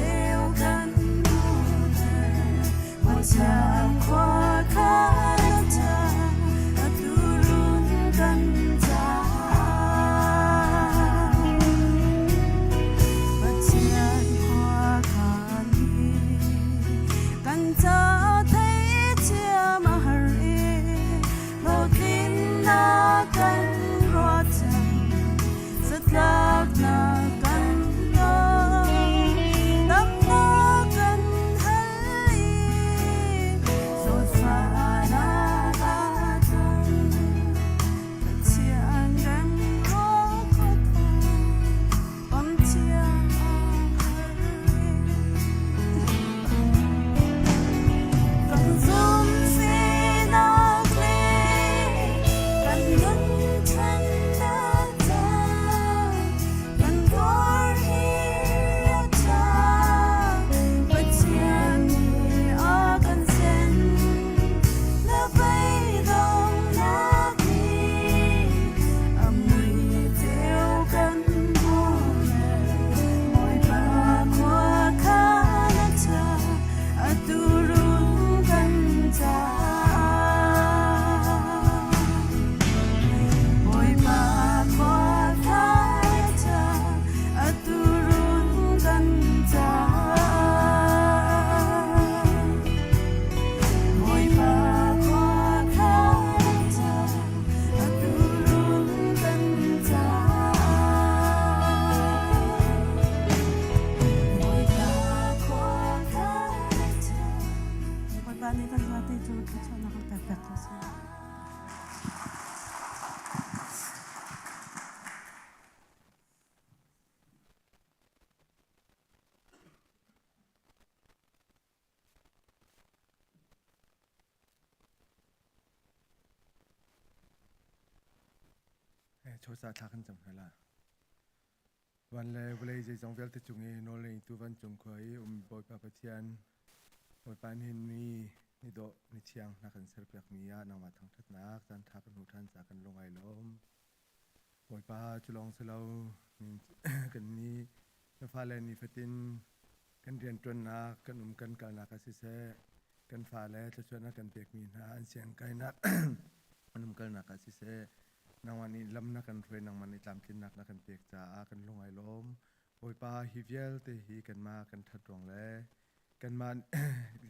để không bỏ lỡ bani kan zate chu chu na kan pek pek kasi.โชซาทักกันจำละวันเลยวันเลยจะจงเวลที่จุงเอโนเลยตัววันจงคอยบอยปาปเทียนบอยปานหินนี่โดนิเชียงนักกันเสือเปียกมียานางมาทางทัดนักจันทักกันหูทันจากกันลงไอล้มบอยปาจุลองเสลากันนี้นฟ้าเลนี่ฟตินกันเรียนจนนักกันกันการนักสิเสกันฟ้าเลจะชวนนักกันเปียกมีนาอันเสียงไกนักกันนักสิเสนางวันนี้ลำนักกันรวยนางมันในตามที่นักนักกันเปียกจ่ากันลงไอล้มโอยปาฮิเวลเตฮีกันมากันทัดดวงแลกันมา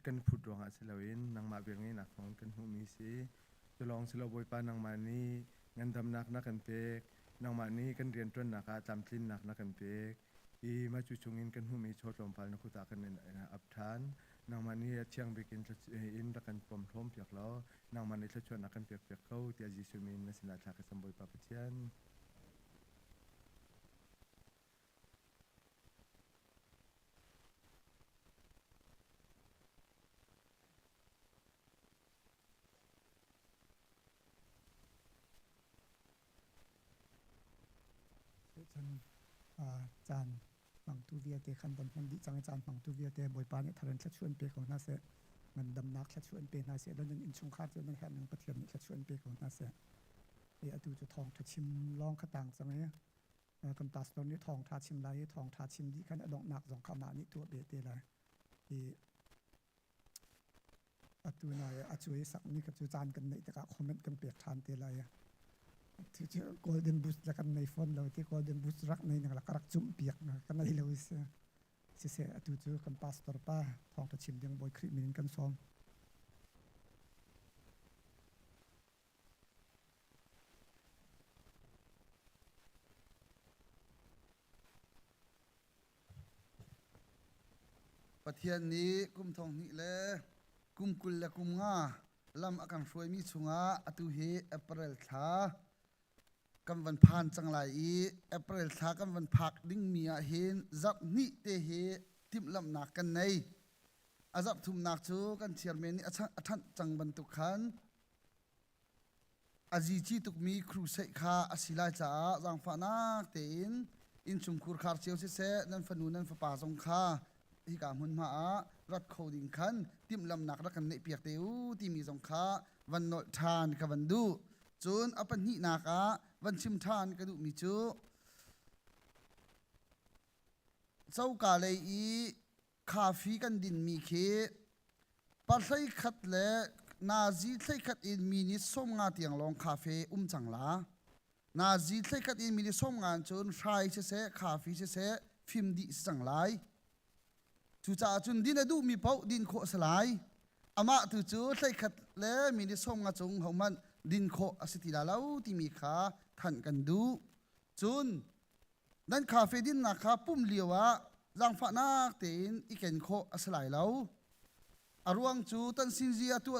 กันผุดดวงอาศิลวินนางมาเบียงนี้หนักของกันหูมีสีจะลองศิลโอยปานางมานี้เงินทำนักนักกันเปียกนางมานี้กันเรียนจนนักตามที่นักนักกันเปียกอีมาจุชงอินกันหูมีโชดลมพันนักขุตากันในอับทานนางมานี้เชียงไปกินอินตะกันปมท้มเปียกล้อนางมันในชวนนักกันเปียกเปียกเข้าเตียจิสุมินนสินาชากสมบูรณ์ปาปเทียนฉันจานมังตูเวียเตขันบนมันดิจังจานมังตูเวียเตบอยปานเนี่ยทารันชัดชวนเปของนาเสมันดำนักชัดชวนเปนาเสแล้วนั่นอินชงคาดจะมันแห่งหนึ่งประเทียนนี่ชัดชวนเปของนาเสไอ้อดูจะทองทัดชิมลองขต่างจังไงกันตัสตอนนี้ทองทัดชิมไรทองทัดชิมดีขันอดองหนักสองขมานี่ตัวเบเตเลยอดูหน่อยอจุยสักนี่กับจูจานกันในแต่ก็คอมเมนต์กันเปียกทานเตเลยที่จะ golden boost แล้วกันในฟอนเราที่ golden boost รักในนักลักรักจุ่มเปียกนะกันในเราเสียดูจูกันพาสตอร์ป้าทองตะชิมยังบอยครีมินกันซ้อมประเทศนี้กุมทองนี่เลยกุมกุลและกุมงาลำอาการช่วยมีชงาอตุเฮเอเปรลทากำวันพานจังไรเอเปรลทากำวันพักดิ้งเมียเห็นจับนี่เตเฮทิมลำหนักกันในอาจับทุมนักจูกันเชียร์เมนี่ท่านจังบันตุขันอาจีจีตุกมีครูเสกขาอาศิลาจ้าจังฟานักเตนอินชุมคูร์คาร์เชียวเสนั่นฟนูนั่นฟป่าสงขาฮิกามุนมารัดโคดิงขันทิมลำหนักรักกันในเปียกเตวที่มีสงขาวันโนทานกับวันดูจนอปันหินักวันชิมทานกระดูมีจูเจ้ากาเลยคาฟีกันดินมีเคปัลไลขัดและนาจีไลขัดอินมินิส้มงาเตียงลองคาเฟ่จังลานาจีไลขัดอินมินิส้มงานจนใช้เสคาฟีเสฟิมดิจังไลจูจ่าจุนดินดูมีเป้าดินโคสลายอามาตูจูไลขัดและมินิส้มงาจงของมันดินโคอสติลาเลาที่มีขาทันกันดูจุนนั่นคาเฟ่ดินนักขาปุ่มเลียวจังฟ้านักเต็นอีเกนโคอสลายเลาอารวงจูตันซินเซียตัว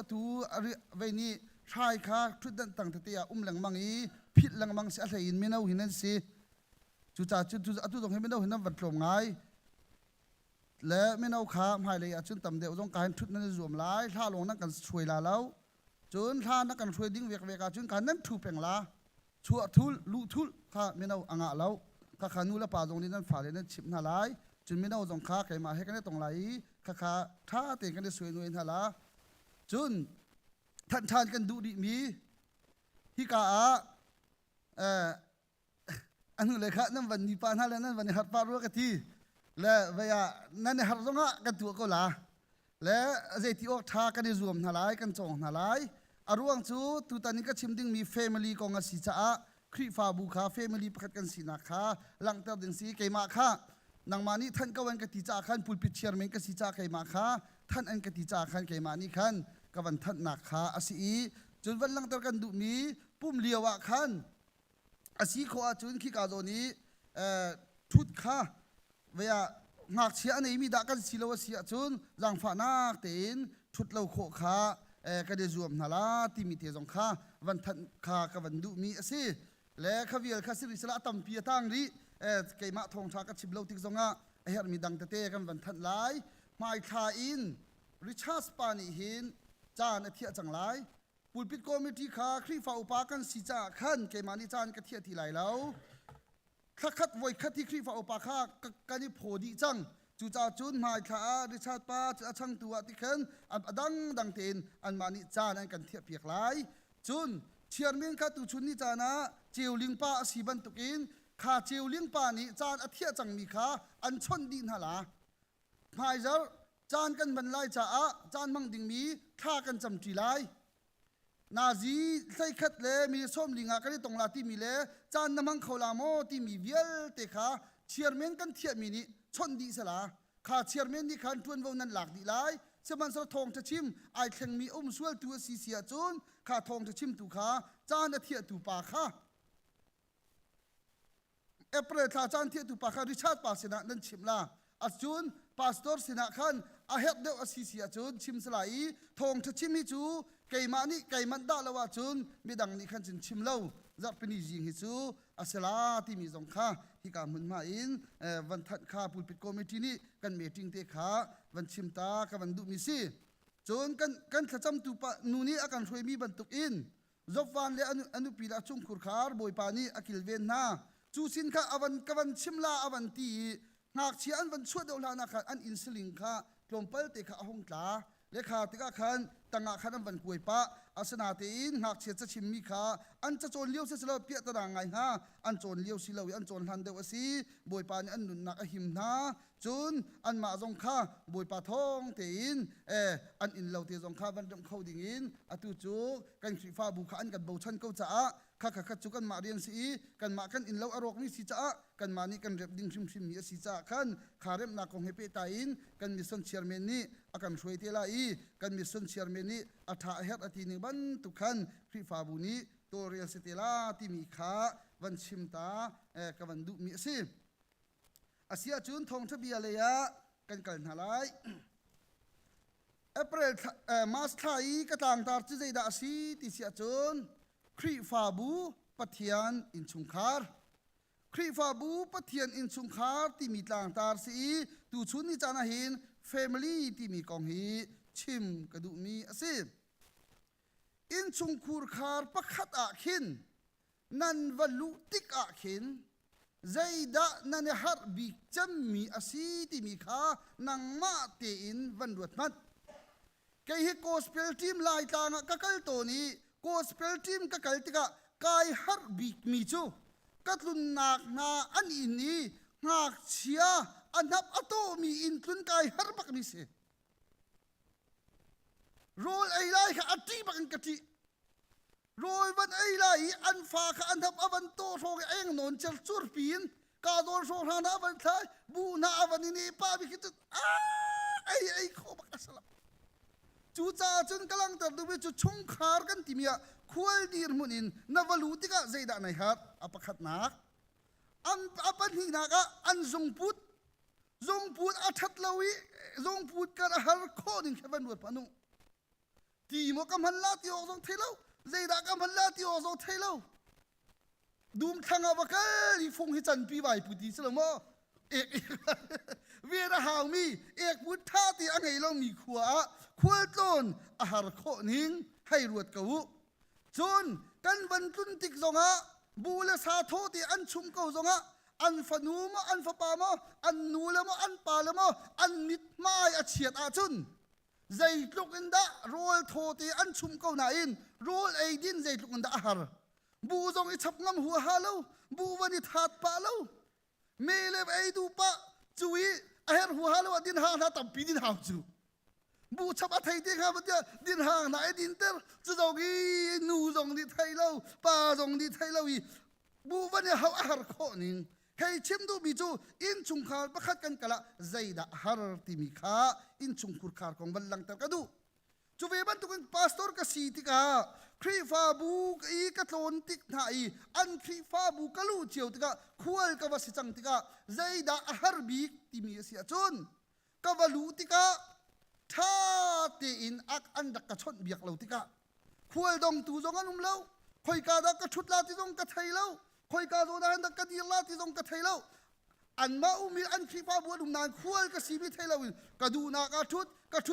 เวนี่ชายขาทุดดันตั้งแต่หลังมังผิดหลังมังเสียอะไรอินไม่เอาหินนั่นสิจูจ่าจูตรงให้ไม่เอาหินนั่นวัดลงไงและไม่เอาขาหายเลยจุนต่ำเดียวต้องการทุดนั่นรวมหลายถ้าลงนั่งกันช่วยลาแล้วจนท่านักการช่วยดิ้งเวกจนการนั้นถูกเปล่งละชัวทุลลุทุลข้าไม่เอาอ่างแล้วข้าขานูและป่าตรงนี้นั้นฝ่าเลยนั้นฉิบนาลายจนไม่เอาตรงข้าใครมาให้กันได้ตรงไหลข้าท่าเตะกันได้สวยนวลท่าละจนท่านชานกันดูดีมีฮิกาอันนู้นเลยครับนั่นวันนี้ปานฮาแล้วนั่นวันนี้หัดปารัวกันทีและเวลานั่นเนี่ยหัดตรงอ่ะกันตัวก็ละและเจติโอท่ากันได้รวมนาลายกันจงนาลายอารวงจูตุตันนี้ก็ชิมดิ้งมีเฟมิลี่กองสิจ้าครีฟาบุคาเฟมิลี่ประกันสินาคาหลังจากดึงสีเกมาค่ะ นางมานี่ท่านก็วันกติจ่าขันปุลปิเชียร์เมงกติจ่าใครมาค่ะท่านอันกติจ่าขันใครมานี่ขันก็วันท่านนักค่ะอาศีจนวันหลังตะกันดุมีปุ่มเลียวขันอาศีขอจุนขี้กาโดนี้ทุดค่ะเวียนักเชียร์ในมีดักกันสิโลเสียจุนจังฝานักเต็นท ชุดเล่าโคขาก็ได้รวมนาลาที่มีเทจงขาวันทันขากับวันดุมีสิและขวิลข้าสิริสละตั้มเปียตั้งรีเกยมาทองชากับชิบเล่าติกจงะเฮรมีดังเตะกันวันทันไลมาอีทาอินริชาร์ดปานิหินจานเทียจังไลปุลปิดคอมมิตี้ขาครีฟ้าอุปากันสิจ่าขันเกมานิจานกเทียที่ไหลแล้วขัดไว้ขัดที่ครีฟ้าอุปาขากันนี่โพดีจังจูจ่าจุนมาอีทาริชาร์ดปาจะช่างตัวที่ขันอันดังเต็นอันมานิจานกันเทียเปียกไหลจุนเชียร์เมียนข้าตุชุนนิจานะเจียวลิงป้าสีบันตุกินข้าเจียวลิงป้านี่จานอเทียจังมีข้าอันชนดินหลาพายเจอจานกันบรรลัยจ่าจานมังดิงมีข้ากันจำจีไลนาจีใส่ขัดเลมีส้มลิงอากันตรงลาที่มีเลจานน้ำมังเขาลาโมที่มีเวียลเตข้าเชียร์เมียนกันเทียมีนี่ชนดีสละข้าเชียร์เมียนนี่ขันทวนวนั้นหลักดีไลสมันสะทองจะชิมไอแข่งมีสวลตัวสีเสียจุนข้าทองจะชิมตุข้าจานเทียตุปาข้าเอเปรตาจานเทียตุปาข้าริชาร์ดปาสนะนั่นชิมลาอัจุนพาสตอร์สินะขันอาเฮดเดวสีเสียจุนชิมสลายทองจะชิมฮิจูไก่มานี่ไก่มันด่าละว่าจุนมีดังนี้ขันจินชิมเล่าจับเป็นยิงฮิจูอาเซลาที่มีสองข้าที่การมุนมาอินวันทัดข้าพูดปิดคอมมิตี้นี้กันเมติงเตะข้าวันชิมตากับวันดุมิซีจนกันขจำตุปะนูนี้อาการช่วยมีบรรทุกอินจบวันเลอนุปีละจุงขุดขาร์บอยปานีอากิลเวนนาจูสินข้าอวันกับวันชิมลาอวันตีหากเชียนวันช่วยเดาลานาขันอันอินสลิงข้ากลมเปิลเตะข้าหงตาเลขาติกาขันตั้งขันวันกุยปะอาสนาตีนหากเชียจะชิมมีข้าอันจะโจนเลี้ยวเสลเปียตระไงฮะอันโจนเลี้ยวสิเลวอันโจนทันเดวสีบอยปานีอันนุนนักหิมนาจุนอันมาจงข้าบอยปาทองตีนอันอินเลวเตจงข้าวันดงเข้าดิ่งอินอตุจูกันขีฟ้าบุคอันกันเบาชันเก้าจ้าข้าจุกันมาเรียนสีกันมากันอินเลวอรกมีสีจ้ากันมานี่กันเรียบดิ่งชิมมีสีจ้าขันขาเรียบนักของเฮเปตาอินกันมิสันเชียร์เมนนี่อากันช่วยเทลาอีกันมิสันเชียร์เมนนี่อัฐาเฮตอทีนิบันตุขันขีฟ้าบุนี้ตัวเรียนสเตลาที่มีขาวันชิมตากับวันดุมีสีอาเซียจุนทองทบีอะไรยะกันกันหาไลเอเปรลมาสไทยกระต่างตาร์จิเจดาสีติเสียจุนครีฟาบูปะเทียนอินชุงคาร์ครีฟาบูปะเทียนอินชุงคาร์ที่มีต่างตาร์สีตูชุนนิจานาหินเฟมิลี่ที่มีกองฮีชิมกระดูมีอาศิอินชุงคูร์คาร์ปะขัดอาขินนันวัลุติกอาขินใจดะนันฮาร์บิจัมมีอาศิที่มีขานังมาเตอินวันรวดมัดแกฮิโกสเปลทีมลายตางกะกัลโตนี้โกสเปลทีมกะกัลติกะกายฮาร์บิมีจูกัตลุนนักนาอันอินนี้หากเชียอันนับอโตมีอินทุนกายฮาร์บักมิเซโรลไอไลค่ะอัติบักกะติโรยวันไอไลอันฟ้าข้าอันทับอวันโตโรกเองนนเจลจูร์ปีนกาโดนโรหานาวันท้ายบูนาวันนี้ป้าบิคิดไอโคบักสลับจูจ่าจนกำลังตัดดูไปจุดชงคาร์กันที่มีอะควายดีร์มุนินนวลูติกะใจด่านไหนฮะอปขัดนักอัปันหินักะอันจงพูดอัฐลาวิจงพูดกันฮาร์โคดินแค่บันวดปนุที่มกำหันลาติโอจงเทลาใจด่ากำหันลาติโอจงเทลาดูมทางอวกาศฟงให้จันปีใบปุติสลามเอกเวรหาวมีเอกพุทธาติอันไหนเรามีขวาต้นอาหารโคนิงให้รวดเกาจนกันวันตุนติกจงะบูเลสาโทติอันชุมเกาจงะอันฟนูมอันฟปามอันนูเลมอันปาเลมอันมิดไม้อาเฉียดอาจุนใจลุกอินดะโรลโทติอันชุมเกาหนาอินโรลไอดินใจลุกอินดะอาหารบูจงอิชับงำหัวฮาโลบูวันอิทัดปาโลเมเลไอดูปะจุยอาหารหัวฮาโลดินหางนาตับปีดินหางจูบูชับอัฐิที่ข้าพเจ้าดินหางไหนดินเตอร์จะจงอีนูจงดิไทยเล่าป้าจงดิไทยเล่าอีบูวันนี้เขาอาหารโคนิงให้ชิมดูบิจูอินชุงคาร์ประคัดกันกะละใจดะฮาร์ติมิขาอินชุงคุร์คาร์ของบัลลังตะกะดูจูเวบันตุกันพาสตอร์กสีติกาครีฟาบูอีกะโตนติกไทยอันครีฟาบูกะลูเจียวติกาควลกะวสิจังติกาใจดะฮาร์บิกติมิเสียจุนกะวลูติกา ท่าตีอินอักอันดักกระชดเบียกเราติกะควรดองตูจงอันเราคอยกาดักกระชุดลาที่จงกระไทยเราคอยกาโดนดักกระดีลาที่จงกระไทยเราอันมามีอันคลิปาบัวดุมนานควรกระสีมิไทยเรากระดูนากระชุด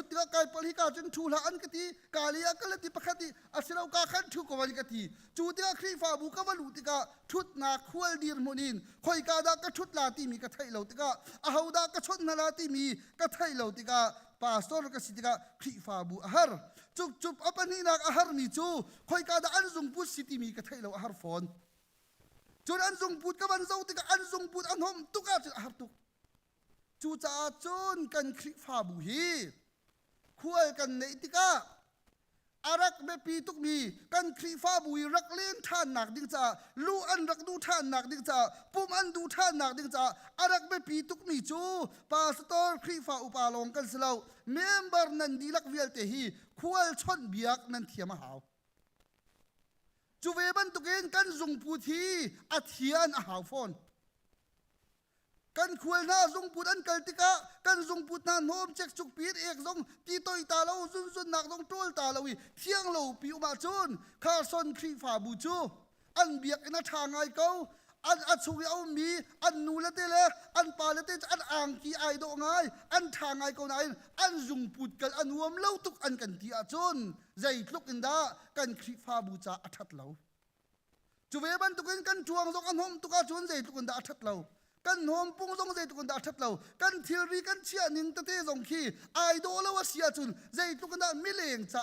ติกะกายปริกาจนทูลาอันกะตีกาลียกะเลติปะคติอาศัยเรากาขันทุกวันกะตีจูติกะคลิปาบุกะวันลุติกะชุดนาควรดีรมุนินคอยกาดักกระชุดลาที่มีกระไทยเราติกะอาหาวดักกระชุดนาลาที่มีกระไทยเราติกะปาสโตรกสิติกะคลิปาบุอาหารจุบอปันนี่นักอาหารมีจูคอยกาดักอันซุงพุสิติมีกระไทยเราอาหารฟอนจนอันซุงพุดกะวันเจ้าติกะอันซุงพุดอันหอมตุกะจุอาหารตุกจูจ่าจนกันคลิปาบุฮีควรกันในติกะอารักเบปีตุกมีกันครีฟ้าบุยรักเล่นท่านหนักดิ้งจ่าลูอันรักดูท่านหนักดิ้งจ่าปุ่มอันดูท่านหนักดิ้งจ่าอารักเบปีตุกมีจูปาสตอร์ครีฟ้าอุปาลงกันสลาวเมมเบอร์นันดีลักเวลเตฮีควรชนเบียกนันเทียมหาวจูเวบันตุกเองกันซุงพูทีอัฐิอันอาหาวฟอนกันควรน่าซงปุดอันกัลติกะกันซงปุดนานโฮมเช็คจุกปีดเอกซงตีตอยตาเราซุนนักซงโตลตาเราวิเที่ยงเราปีอุมาจุนข้าซอนครีฟ้าบูจูอันเบียกอินาทางไงเขาอันอัดสุยเอามีอันนูละเตเลอันปาละเตอันอ่างกีไอโดไงอันทางไงเขาไหนอันซงปุดกันอันวมเล่าตุกอันกันที่อาจุนใจทุกอินดากันครีฟ้าบูจาอัฐัดเราจูเวบันตุกินกันจวงซงอันโฮมตุกอาจุนใจทุกอินดาอัฐัดเรากันโฮมปุงซงใจตุกันดาทัดเรากันทิลรีกันเชียนิงตะเตซงคีไอโดลวเสียจุนใจตุกันดามิเลงจ้า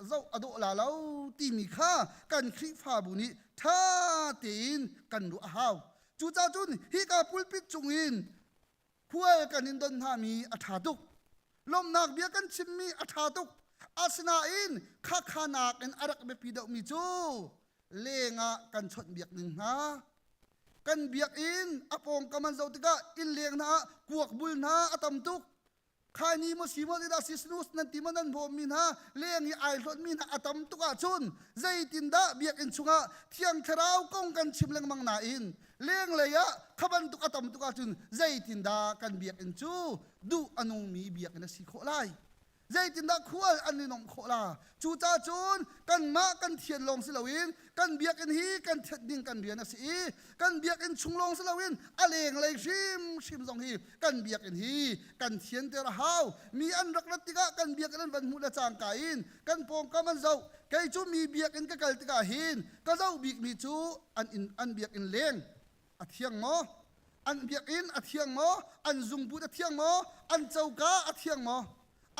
เจ้าอโดลาเราตีมีค่ากันคลิฟาบุนีท่าตีนกันดูอ้าวจูจ้าจุนฮิกาปุลปิดจุงอินพวกกันอินดอนฮามีอัฐาตุกลมนักเบียกันชิมมีอัฐาตุกอาสนาอินข้าขานักอินอารักเบปีดอกมีจูเลงะกันชดเบียกหนึ่งฮะกันเบียกอินอปองกำมันเจ้าติกะอินเลียงนะกวกบุลนะอตัมตุกข้านี้มุสีมุติดาซิสนุสนันติมันนันโบมินะเลียงอีไอรถมินะอตัมตุกะชุนใจตินดาเบียกอินชุงะเที่ยงทราวกงกันชิมเลงมังนาอินเลียงเลยะขบันตุกอตัมตุกะชุนใจตินดากันเบียกอินชูดูอนุมีเบียกอินสิโคไลใจตินดาขวลอันนี้นมโคลาจูจ้าจูนกันมากันเทียนลงสิลาวินกันเบียกอินฮีกันเท็ดดิ้งกันเรียนนะสิกันเบียกอินชุงลงสิลาวินอเลงเลยชิมซองฮีกันเบียกอินฮีกันเทียนเตระฮาวมีอันรักรัติกะกันเบียกอินวันมุดจางกาอินกันปองกำมันเจ้าไกจูมีเบียกอินกะกัลติกะหินก็เจ้าบีกมีจูอันเบียกอินเลงอเทียงโมอันเบียกอินอเทียงโมอันซุงบุดอเทียงโมอันเจ้ากาอเทียงโม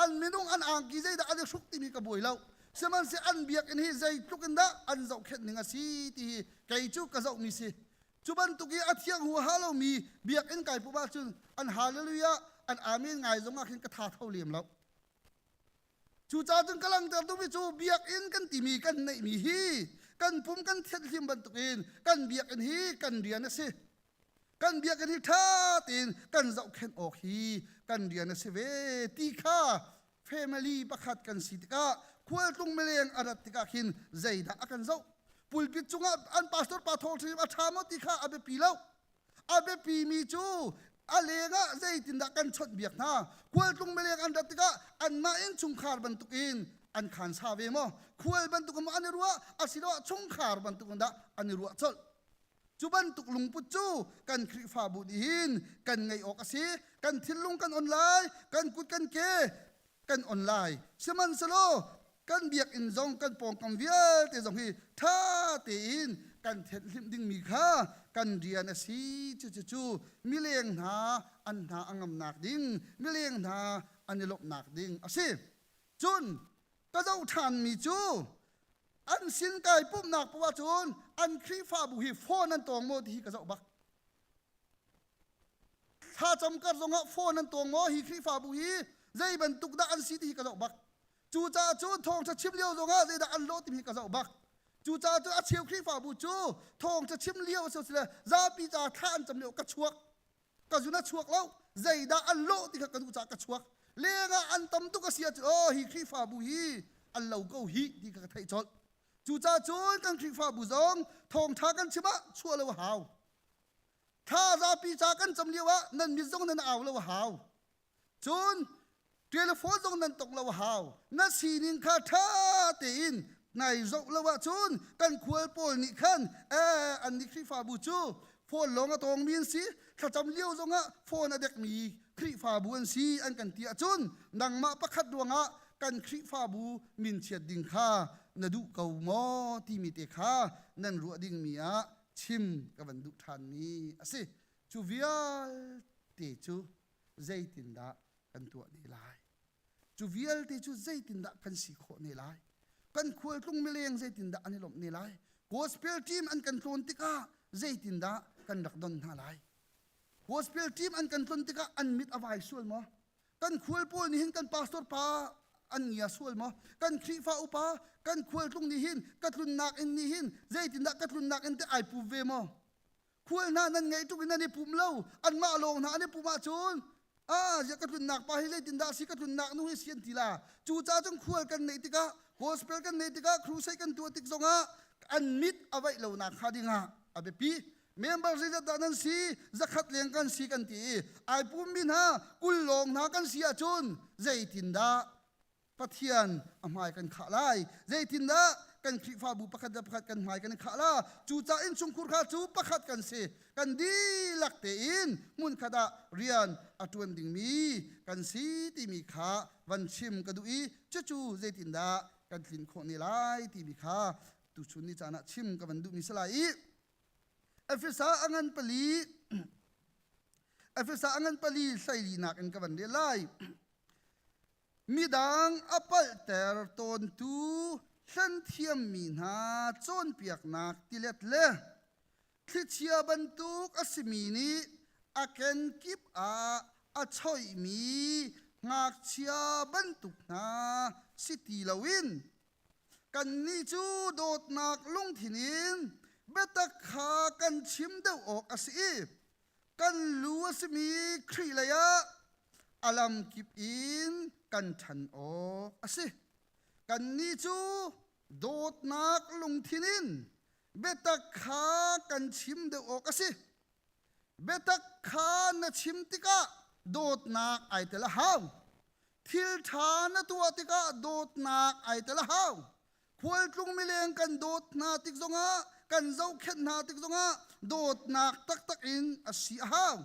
อันมินุงอันอ่างกีใจดาอันชุกที่มีกระบวยเราเสมันเสอันเบียกอินฮีใจทุกันดาอันเจ้าเข็ดหนึ่งอาศีที่ไก่จุกกระเจ้ามีสิจุบันตุกี้อัฐิยังหัวฮาเรามีเบียกอินไก่ผู้บ้าจุนอันฮาเลลูยาอันอาเมนไงจงมาขึ้นกระทาเท่าเหลี่ยมเราจูจ้าจึงกำลังเติมตัวไปจูเบียกอินกันที่มีกันในมีฮีกันปุ่มกันเท็ดหิมบันตุกินกันเบียกอินฮีกันเรียนนะสิกันเบียกันที่ท่าตีนกันเจ้าเข็นออกฮีกันเรียนนะสิเวตีข้าเฟมิลี่ประคัดกันสิติกะควรตุงเมลียงอารัติกะขินใจดากันเจ้าปุลปิดจุงอันปาสตอร์ปาทองทีอัฐามติข้าอาเบปีเล่าอาเบปีมีจูอาเลงะใจตินดากันชดเบียกนาควรตุงเมลียงอันรัติกะอันมาอินชุงคาร์บันตุกินอันขันซาเวมอควรบันตุกมอันรัวอาศิโรชุงคาร์บันตุกันดาอันรัวจดจุบันตุกลุงปุจูกันคริฟาบุดินกันไงออกสิกันทิลลุงกันออนไลน์กันกุดกันเกกันออนไลน์สมันสโลกันเบียกอินซองกันปองกันเวียเตซองฮีท่าเตอินกันเท็ดลิมดิ้งมีค่ากันเรียนสิจูมิเลียงนาอันนาอังมนักดิ้งมิเลียงนาอันนิลบนักดิ้งอาสิจุนก็เจ้าทานมีจูอันสินไก่ปุ่มหนักปวาจุนอันครีฟ้าบุฮีโฟนันตองโมที่กระเจ้าบักถ้าจำกัดตรงโฟนันตองโมฮีครีฟ้าบุฮีใจบรรทุกดาอันสีที่กระเจ้าบักจูจ่าจูทองจะชิมเลี้ยวตรงใจดาอันโลที่มีกระเจ้าบักจูจ่าจูอาเชียวครีฟ้าบุจูทองจะชิมเลี้ยวเสียเลยซาปีจ่าท่านจำเลี้ยวกระชวกกระจุนัดชวกแล้วใจดาอันโลที่กระดูจ่ากระชวกเลี้ยงอันตำตุกเสียจูฮีครีฟ้าบุฮีอันเหล่าเก้าฮีที่กระไทยจดจูจ่าจูกันครีฟ้าบุจงทองทากันชิมะชัวเลวหาวถ้าซาปีจ่ากันจำเลี้ยวนั่นมีจงนั่นเอาเลวหาวจูน telephone zong nan tok lo haw na sining kha tha te in nai zo lo wa chun kan khual pol ni khan an ni khri fa bu chu phone long atong min si kha cham liu zonga phone adek mi khri fa bu an si an kan tia chun nang ma pakhat duanga kan khri fa bu min chiat ding kha na du kau mo ti mi te kha nan ru ding mi a chim ka ban du than mi ase chu vial te chu zaitin da kan tu ni lai chu vial te chu zaitin da kan si kho ni lai kan khual tlung meleng zaitin da ani lom ni lai gospel team an kan tlon tika zaitin da kan rak don na lai gospel team an kan tlon tika an mit avai sul mo kan khual pol ni hin kan pastor pa an ya sul mo kan khri fa upa kan khual tlung ni hin katlun nak in ni hin zaitin da katlun nak in te ai pu ve mo khual na nan ngai tu in ani pum lo an ma long na ani puma chun ya katlun nak pa hi le tin da si katlun nak nu hi sian tila chu cha chung khual kan nei tika gospel kan nei tika crusade kan tu tik zonga an mit avai lo na khadinga abe pi member ri da nan si zakhat leng kan si kan ti ai pum bin ha kul long na kan si a chun zaitin da pathian amai kan kha lai zaitin da kan khri fa bu pakhat da pakhat kan mai kan kha la chu cha in chung khur kha chu pakhat kan se kan di lak te in mun khada rian atun ding mi kan si ti mi kha van chim ka du i chu chu zaitin da kan thlin kho ni lai ti mi kha tu chun ni chana chim ka ban du mi salai efisa angan pali sai li nak en ka ban de lai midang apal ter ton tu san thiam mi na chon piak nak tilet le thlichia bantuk asimi ni aken kip a choi mi ngak chia bantuk na city lawin kan ni chu dot nak lung thinin beta kha kan chim deu ok asi kan lu asimi khri la ya alam kip in kan than ok asi kan ni chu dot nak lung thinin beta kha kan chim deu ok asi beta kha na chim tika dot nak ai tela haw thil tha na tu tika dot nak ai tela haw khwal tlung mileng kan dot na tik zonga kan zau khet na tik zonga dot nak tak tak in asi haw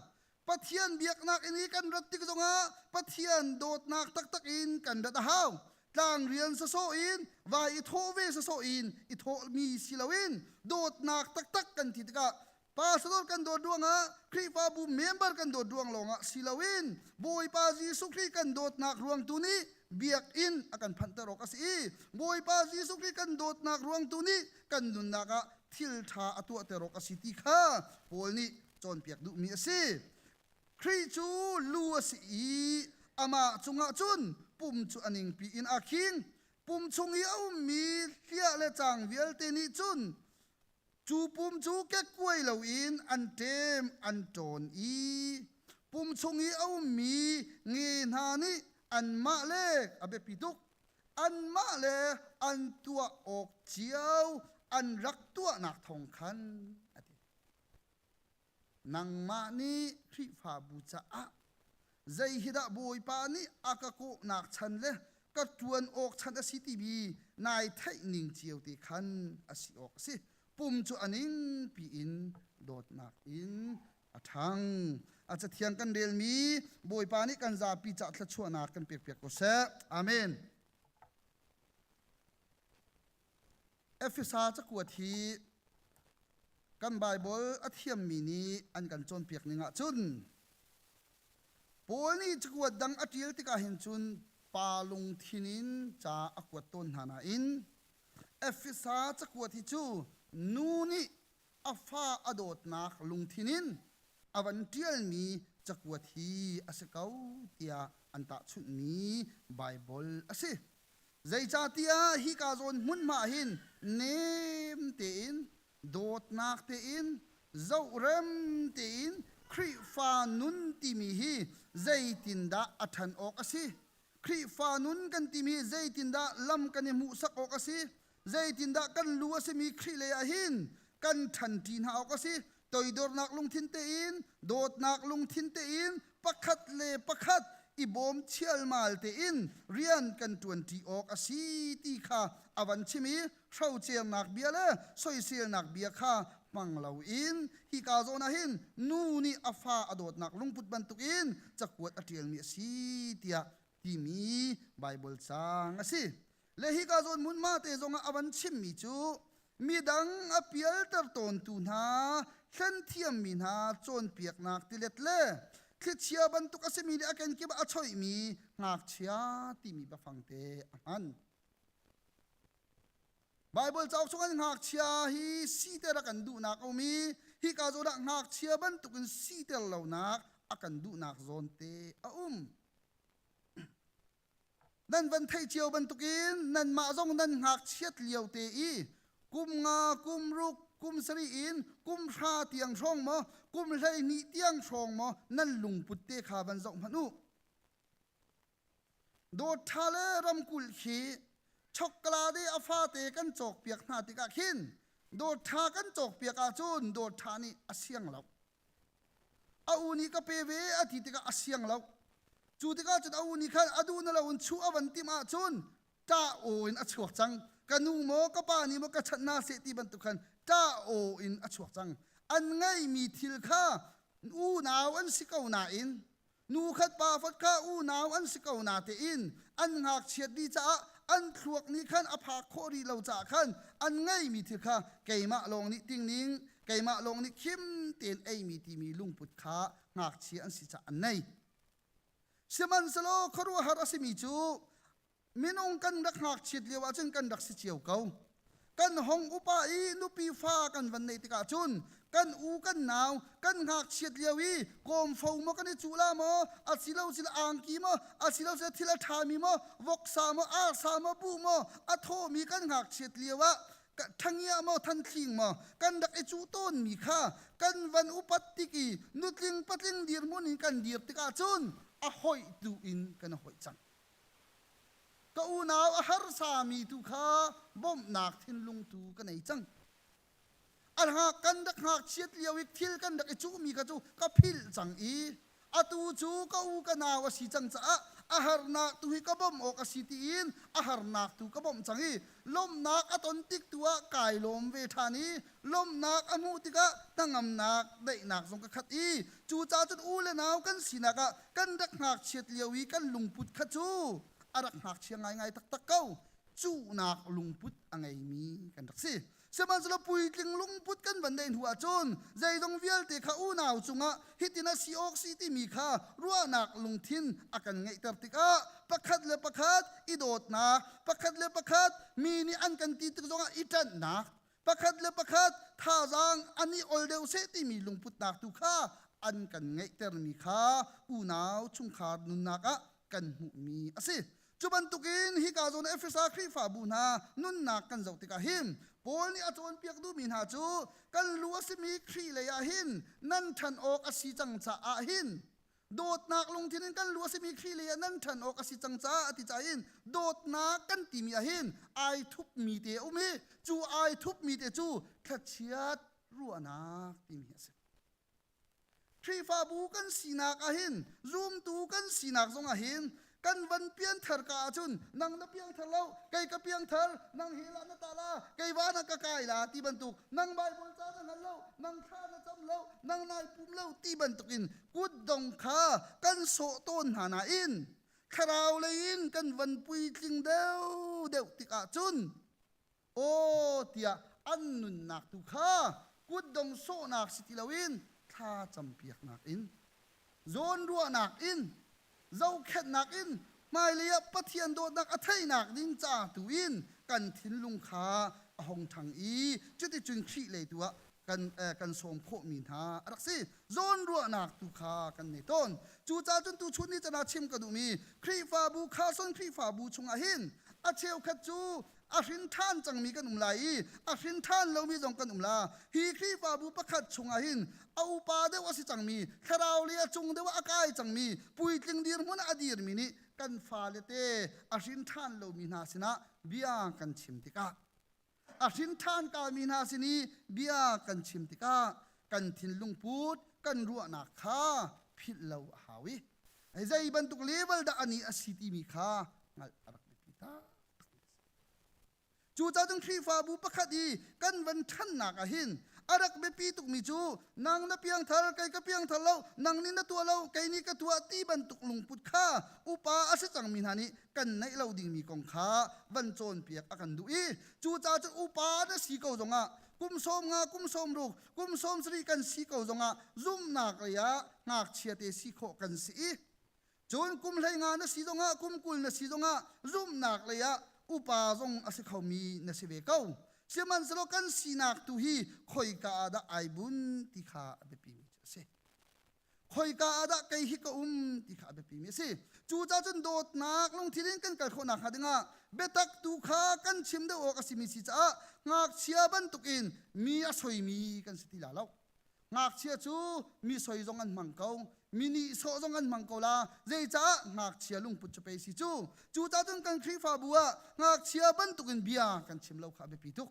pathian biak nak ini kan rat tik zonga pathian dot nak tak tak in kan rat haw tlang rian sa so in vai i tho ve sa so in i tho mi silawin dot nak tak tak kan titika pastor kan do duanga khri fa bu member kan do duang longa silawin boy pa jisu khri kan dot nak ruang tuni biak in akan phantaro kasi boy pa jisu khri kan dot nak ruang tuni kan nun naka thil tha atu atero kasi ti kha polni chon piak du mi ase khri chu lu asi ama chunga chun pum chu aning pi in aking pum chungi au mi hlia le chang vial te ni chun chu pum chu ke kuai lo in an tem an ton pum chungi au mi nge na ni an ma le abe pituk an ma le an tua ok chiao an rak tua nak thong khan nang ma ni khri fa bu cha a zai hida boy pa ni akako nak chan le ka tuan ok chan asi ti bi nai thai ning chiao ti khan asi ok si pum chu aning pi in dot nak in athang acha thiang kan del mi boy pa ni kan za pi cha thla chua nak kan pek pek ko se amen efisa cha ku thi kan bible athiam mi ni an kan chon pek ninga chun polni chkuat dang atil tika hin chun palung thinin cha akwat ton hana in efisa chakwat hi chu nuni afa adot nak lung thinin avan tial mi chakwat hi asakau tia anta chun mi bible ase zai cha tia hi ka zon mun ma hin nem te in dot nak te in zau rem te in khri fa nun ti mi hi zaitin da athan ok asi khri fa nun kan ti mi zaitin da lam kan mu sak ok asi zaitin da kan lu asi mi khri le a hin kan than tin ha ok asi toidor nak lung thin te in dot nak lung thin te in pakhat le pakhat i bom chial mal te in rian kan 20 ok asi ti kha awan chimi thau cher nak bia le soi sil nak bia kha manglo in hi ka zona hin nu ni afa adot nak lungput bantuk in chakwat atial mi si tia ti mi bible sang asi le hi ka zon mun ma te zonga awan chim mi chu midang apial tar ton tu na thlan thiam mi na chon piak nak tilet le khia bantuk asemi ni akan ki ba achoi mi ngak chia ti mi ba fangte aman bible chau chungan ngak chia hi si te ra kan du nak omi hi ka zo da ngak chia bantuk in si te lo nak akan du nak zon te a nan van thai chiao bantukin nan ma zong nan ngak chiat liao te i kum nga kum ruk kum sari in kum tha tiang thong mo kum hlai ni tiang thong mo nan lung put te kha ban zong phanu do thale ram kul khi chokla de afa te kan chok piak na ti ka khin do tha kan chok piak a chun do tha ni asiang lo a uni ka pe ve a ti te ka asiang lo chu te ka chut a uni khan adu na lo un chu awan ti ma chun ta o in a chuak chang kanu mo ka pa ni mo ka chatna se ti ban tu khan ta o in a chuak chang an ngai mi thil kha u naw an sikau na in nu khat pa fat kha u naw an sikau na te in an ngak chiat di cha an thuak ni khan apha khori lo cha khan an ngai mi thil kha keima long ni ting ning keima long ni khim ten ei mi ti mi lungput kha ngak chi an si cha an nei seman salo kharu har asimi chu minong kan rak ngak chit lewa chun kan rak si chiau kau kan hong upa i nupi fa kan van nei tika chun kan u kan naw kan ngak chit lewi kom fo mo kan chu la mo asilo sil ang ki mo asilo se thila thami mo vok sa mo a sa mo bu mo a tho mi kan ngak chit lewa thangya mo than thing mo kan dak e chu ton mi kha kan van upat tiki nutling patling dir mo ni kan dir tika chun a hoi tu in kan hoi chang ka unaw a har sami tu kha bom nak thin lung tu ka nei chang al ha kan dak hak chiat liawik thil kan dak chu mi ka chu ka phil chang i atu chu ka u ka naw a si chang cha a har nak tu hi ka bom ok a si ti in a har nak tu ka bom chang i lom nak aton tik tua kai lom ve thani lom nak amu tika tangam nak dei nak zong ka khat i chu cha chut u le naw kan sinaka kan dak hak chiat liawi kan lungput kha chu arak hak chiang ngai tak tak kau chu nak lungput angai mi kan dak si seman sala puitling lungput kan ban den huwa chun zai dong vial te kha u naw chunga hitina si ok si ti mi kha ruwa nak lungthin akan ngai tar tika pakhat le pakhat idot na pakhat le pakhat mi ni an kan ti tu zonga itan na pakhat le pakhat tha jang ani oldeu se ti mi lungput nak tu kha an kan ngai ter mi kha u naw chung khar nun naka kan hu mi ase chuban tukin hi ka zon efesa khri fa bu na nun na kan zau tika him pol ni achon piak du min ha chu kan luasimi khri le ya hin nan than ok asi chang cha a hin dot nak lung thinin kan luasimi khri le ya nan than ok asi chang cha ati cha hin dot na kan ti mi a hin ai thup mi te umi chu ai thup mi te chu khachiat ruana ti mi ase khri fa bu kan sinak a hin zoom tu kan sinak zong a hin kan van pian thar ka chun nang na piang thar lo kai ka piang thar nang hila na tala kai wa na ka kai la ti ban tuk nang bible cha na ngal lo nang kha na cham lo nang nai pum lo ti ban tukin kut dong kha kan so ton hana in kharau le in kan van pui tling deu deu ti ka chun o tia an nun nak tu kha kut dong so nak sitilawin kha cham piak nak in zon ruwa nak in zau khet nak in mai lia pathian do nak athai nak ding cha tu in kan thin lung kha ahong thang i chuti chun khi le tua kan som kho min ha raksi zon ru nak tu kha kan ne ton chu cha chun tu chuni chana chim ka du mi khri fa bu kha son khri fa bu chunga hin a cheu khat chu a hrin than chang mi kan umlai a hrin than lo mi jong kan umla hi khri fa bu pakhat chunga hin au pa de wasi chang mi kharau lia chung de wa akai chang mi pui tling dir mun adir mi ni kan fa le te a hrin than lo mi na sina bia kan chim tika a hrin than ka mi na sini bia kan chim tika kan thin lung put kan ru na kha phit lo hawi ไอ้ใจบรรทุกเลเวลดาอันนี้อสิติมีค่างัดอารักปีตาจูเจ้าจึงครีฟ้าบุปขัดีกันวันท่านหนักหินอารักเบปีตุกมีจูนางนับเพียงทาร์ไกก็เพียงทาร์เล่านางนี่นัตัวเล่าไกนี่ก็ตัวตีบรรทุกลุงพุทธาอุปาอาศัยจังมินหานี้กันในเล่าดิ่งมีกองขาบรรจนเปียกอากันดูอีจูเจ้าจึงอุปาได้สีเก่าจงอ่ะกุมสมงากุมสมรูกุมสมสรีกันสีเก่าจงอ่ะซุ่มหนักเลยะหนักเชียเตสีโคกันสีจนกุมไหลงานสีจงอ่ะกุมกุลสีจงอ่ะซุ่มหนักเลยะอุปาจงอาศัยเขามีนสิเวเก่าเชื่อมันสโลกันสีนักตุฮีคอยกาดาไอบุญติขาเบปีมิเสคอยกาดาไกฮิกติขาเบปีมิเสจูจ้าจนโดดนักลงที่เล่นกันกับคนนักหาดึงอ่ะเบตักตุขากันชิมเดออกสิมิสิจ้างักเชียบันตุกินมีอสวยมีกันสติลาเล่างักเชียจูมีสวยจงอันมังเกามินิโซจงอันมังเกาลาเจจ้างักเชียลุงปุจจุเปสิจูจ้าจนกันครีฟ้าบัวงักเชียบันตุกินเบียกันชิมเล่าขาเบปีตุก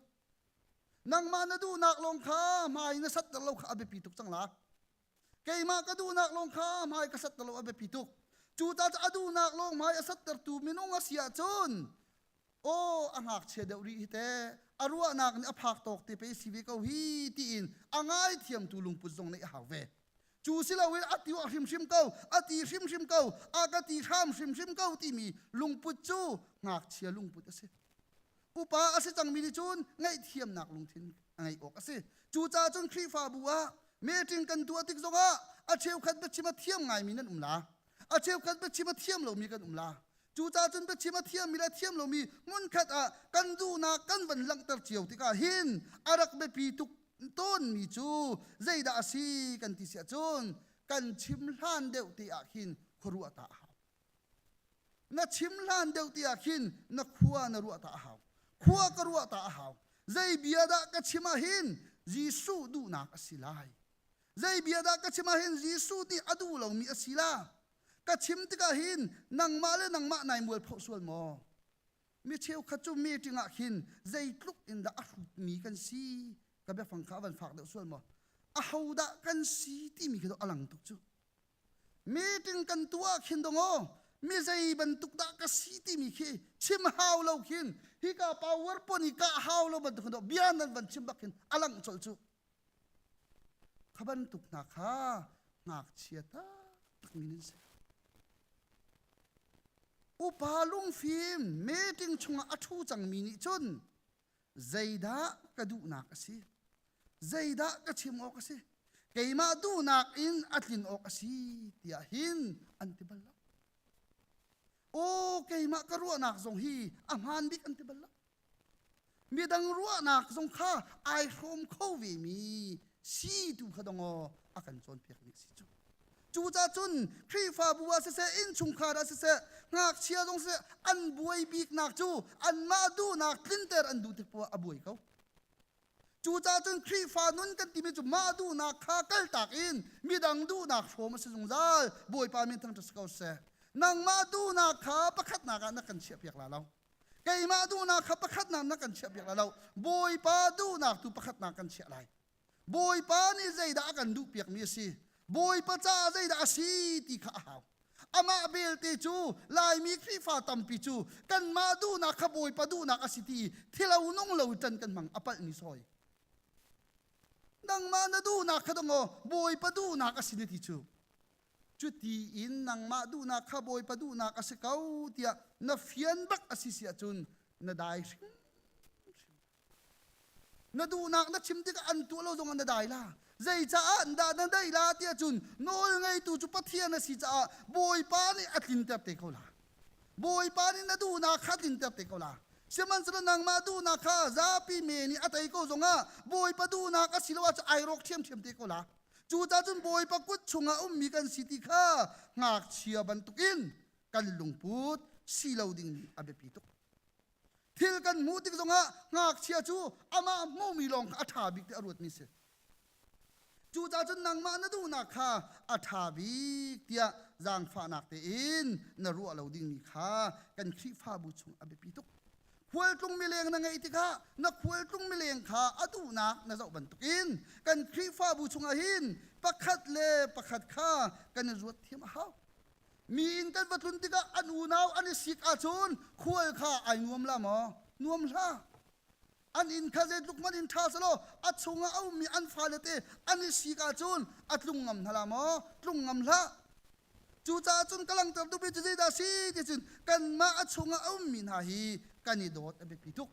นังมานาดูนักลงค้าหมายนสัตตะโลกอาเบปีตุกจังละเกยมากระดูนักลงค้าหมายกษัตตะโลกอาเบปีตุกจูตาจะอดูนักลงหมายอสัตตะตูมินงอาเสียจนโอ้อังหักเชเดอรีฮิเตอารัวนักนี่อภักตกเตไปสิวิกเอาฮีตีอินอ่างไอเทียมตูลุงปุจงในหาเวจูสิลาวิลอติวริมชิมเก้าอติริมชิมเก้าอากติข้ามริมชิมเก้าที่มีลุงปุจจูหักเชียลุงปุจเสอุปาอาศัยจังมีดิจุนไงเทียมนักลงทินไงออกอาศัยจูจ้าจนครีฟ้าบัวเมจิงกันตัวติกจงอ่ะอาเชลขัดเบชิมาเทียมไงมีนั่นลาอาเชลขัดเบชิมาเทียมเรามีกันลาจูจ้าจนเบชิมาเทียมมีละเทียมเรามีมุนขัดอ่ะกันดูนักกันวันลังเตอร์เจียวติกาหินอารักเบปีตุกต้นมีจูใจดาสีกันติเสียจนกันชิมล้านเดียวติอาหินครัวตาหาวนัดชิมล้านเดียวติอาหินนักขัวนรัวตาหาวขัวกรัวตาหาวใจเบียดกัชิมาหินยิสูดูนักสิลายใจเบียดกัชิมาหินยิสูที่อดูเรามีสิลากัชิมติกาหินนังมาเลนังมาในมวยพอส่วนมอมีเชี่ยวขจุมีจิงอาหินใจลุกอินดาอรุมีกันสีกับแบบฟังข่าววันฝากเดือดส่วนมออาหูดากันสีที่มีกันอลังตุกจูมีจิงกันตัวหินดงอมีใจบรรทุกดากสีที่มีขี้ชิมหาวเราหินฮิกาพาวเวอร์ปนิกาหาวเราบรรทุกดอกเบียนันบรรชิมบักหินอลังโจจูขบันทุกนักฮะนักเชียตาตักมินินเซอุปาลุงฟิล์มเมติงชงอัทูจังมินิชนใจดากระดูนักสิใจดากระชิมออกสิเกยมาดูนักอินอัดลินออกสิเตียหินอันติบัลลโอ้เกยมากรัวนักทรงฮีอามันบิกอันติบัลละมีดังรัวนักทรงข้าไอโฮมโควิมีสีดูขดงอากันจนเพียงนิสิจูจ้าจุนครีฟ้าบัวเสอินชุงคาราเสงักเชียจงเสอันบวยบิกนักจูอันมาดูนักลินเตอร์อันดูติปัวอบวยเขาจูจ้าจุนครีฟ้านุนกันที่มีจูมาดูนักข้ากัลตักอินมีดังดูนักโฟมสจงจัลบวยปามินทั้งจะสกาวเสนังมาดูนักข้าประคัดนักนักกันเชียเปียกลาเราไกมาดูนักข้าประคัดนักกันเชียเปียกลาเราบวยปาดูนักตูประคัดนักกันเชียไรบวยปานี่ใจด่ากันดูเปียกมีสิบวยปาจ้าใจด่าสีที่ข้าหาวอามาเบลติจูลายมีครีฟ้าตัมปิจูกันมาดูนักขบวยปาดูนักสิทีที่เรานงเราจันกันมังอปัลนิซอยนังมาดูนักขดงบวยปาดูนักสิทีจูจุดที่อินนังมาดูนักขบวยปาดูนักสิเขาเตียนับเฟียนบักสิเสียจุนนัดได้นัดดูนักนัดชิมติกอันตัวเราจงอันนัดได้ละใจจ้าอันดานัดได้ละเตียจุนโน้ยไงตูจุปะเทียนสิจ้าบวยปานี่อัดลินเตบเตเขาละบวยปานี่นัดดูนักขัดลินเตบเตเขาละเชื่อมันสระนังมาดูนักข้าซาปีเมนี่อัตไอเขาจงอ่ะบวยปาดูนักสิลว่าจะไอรอกเทียมเตเขาละจูจ้าจนบอยปะกุดชงอามีกันสิติข้างักเชียบันตุกินกันลุงพูดสีเหลาดิ่งอาเบปีตุกทิลกันมูติกจงอางักเชียจูอามาโมมีลองอัฐาบิกเตอรุดนิเสจูจ้าจนนางมานาดูนักข้าอัฐาบิกเตียจางฟ้านักเตอินนรัวเหลาดิ่งมีข้ากันครีฟ้าบุชงอาเบปีตุกควยตรงมิเลงนังไงติข้านักควยตรงมิเลงข้าอดูนักนาเจ้าบันตุกินกันครีฟ้าบุชงอาหินประคัดเลประคัดข้ากันรวดเทียมหาว มีอินกันวัตถุนติกะอันอูนาวอันสิกอาชุนคุยข้าไอนวมละหมอนวมละอันอินคาเจลุกมันอินท่าสโลอัดชงเอามีอันฟาเลเตอันสิกอาชุนอัดลุงงำทละหมอลุงงำละจูจ่าจุนกำลังตับตุบิจุดาซีดิจุนกันมาอัดชงเอามีนาฮีกันนิโดดอเบปิทุก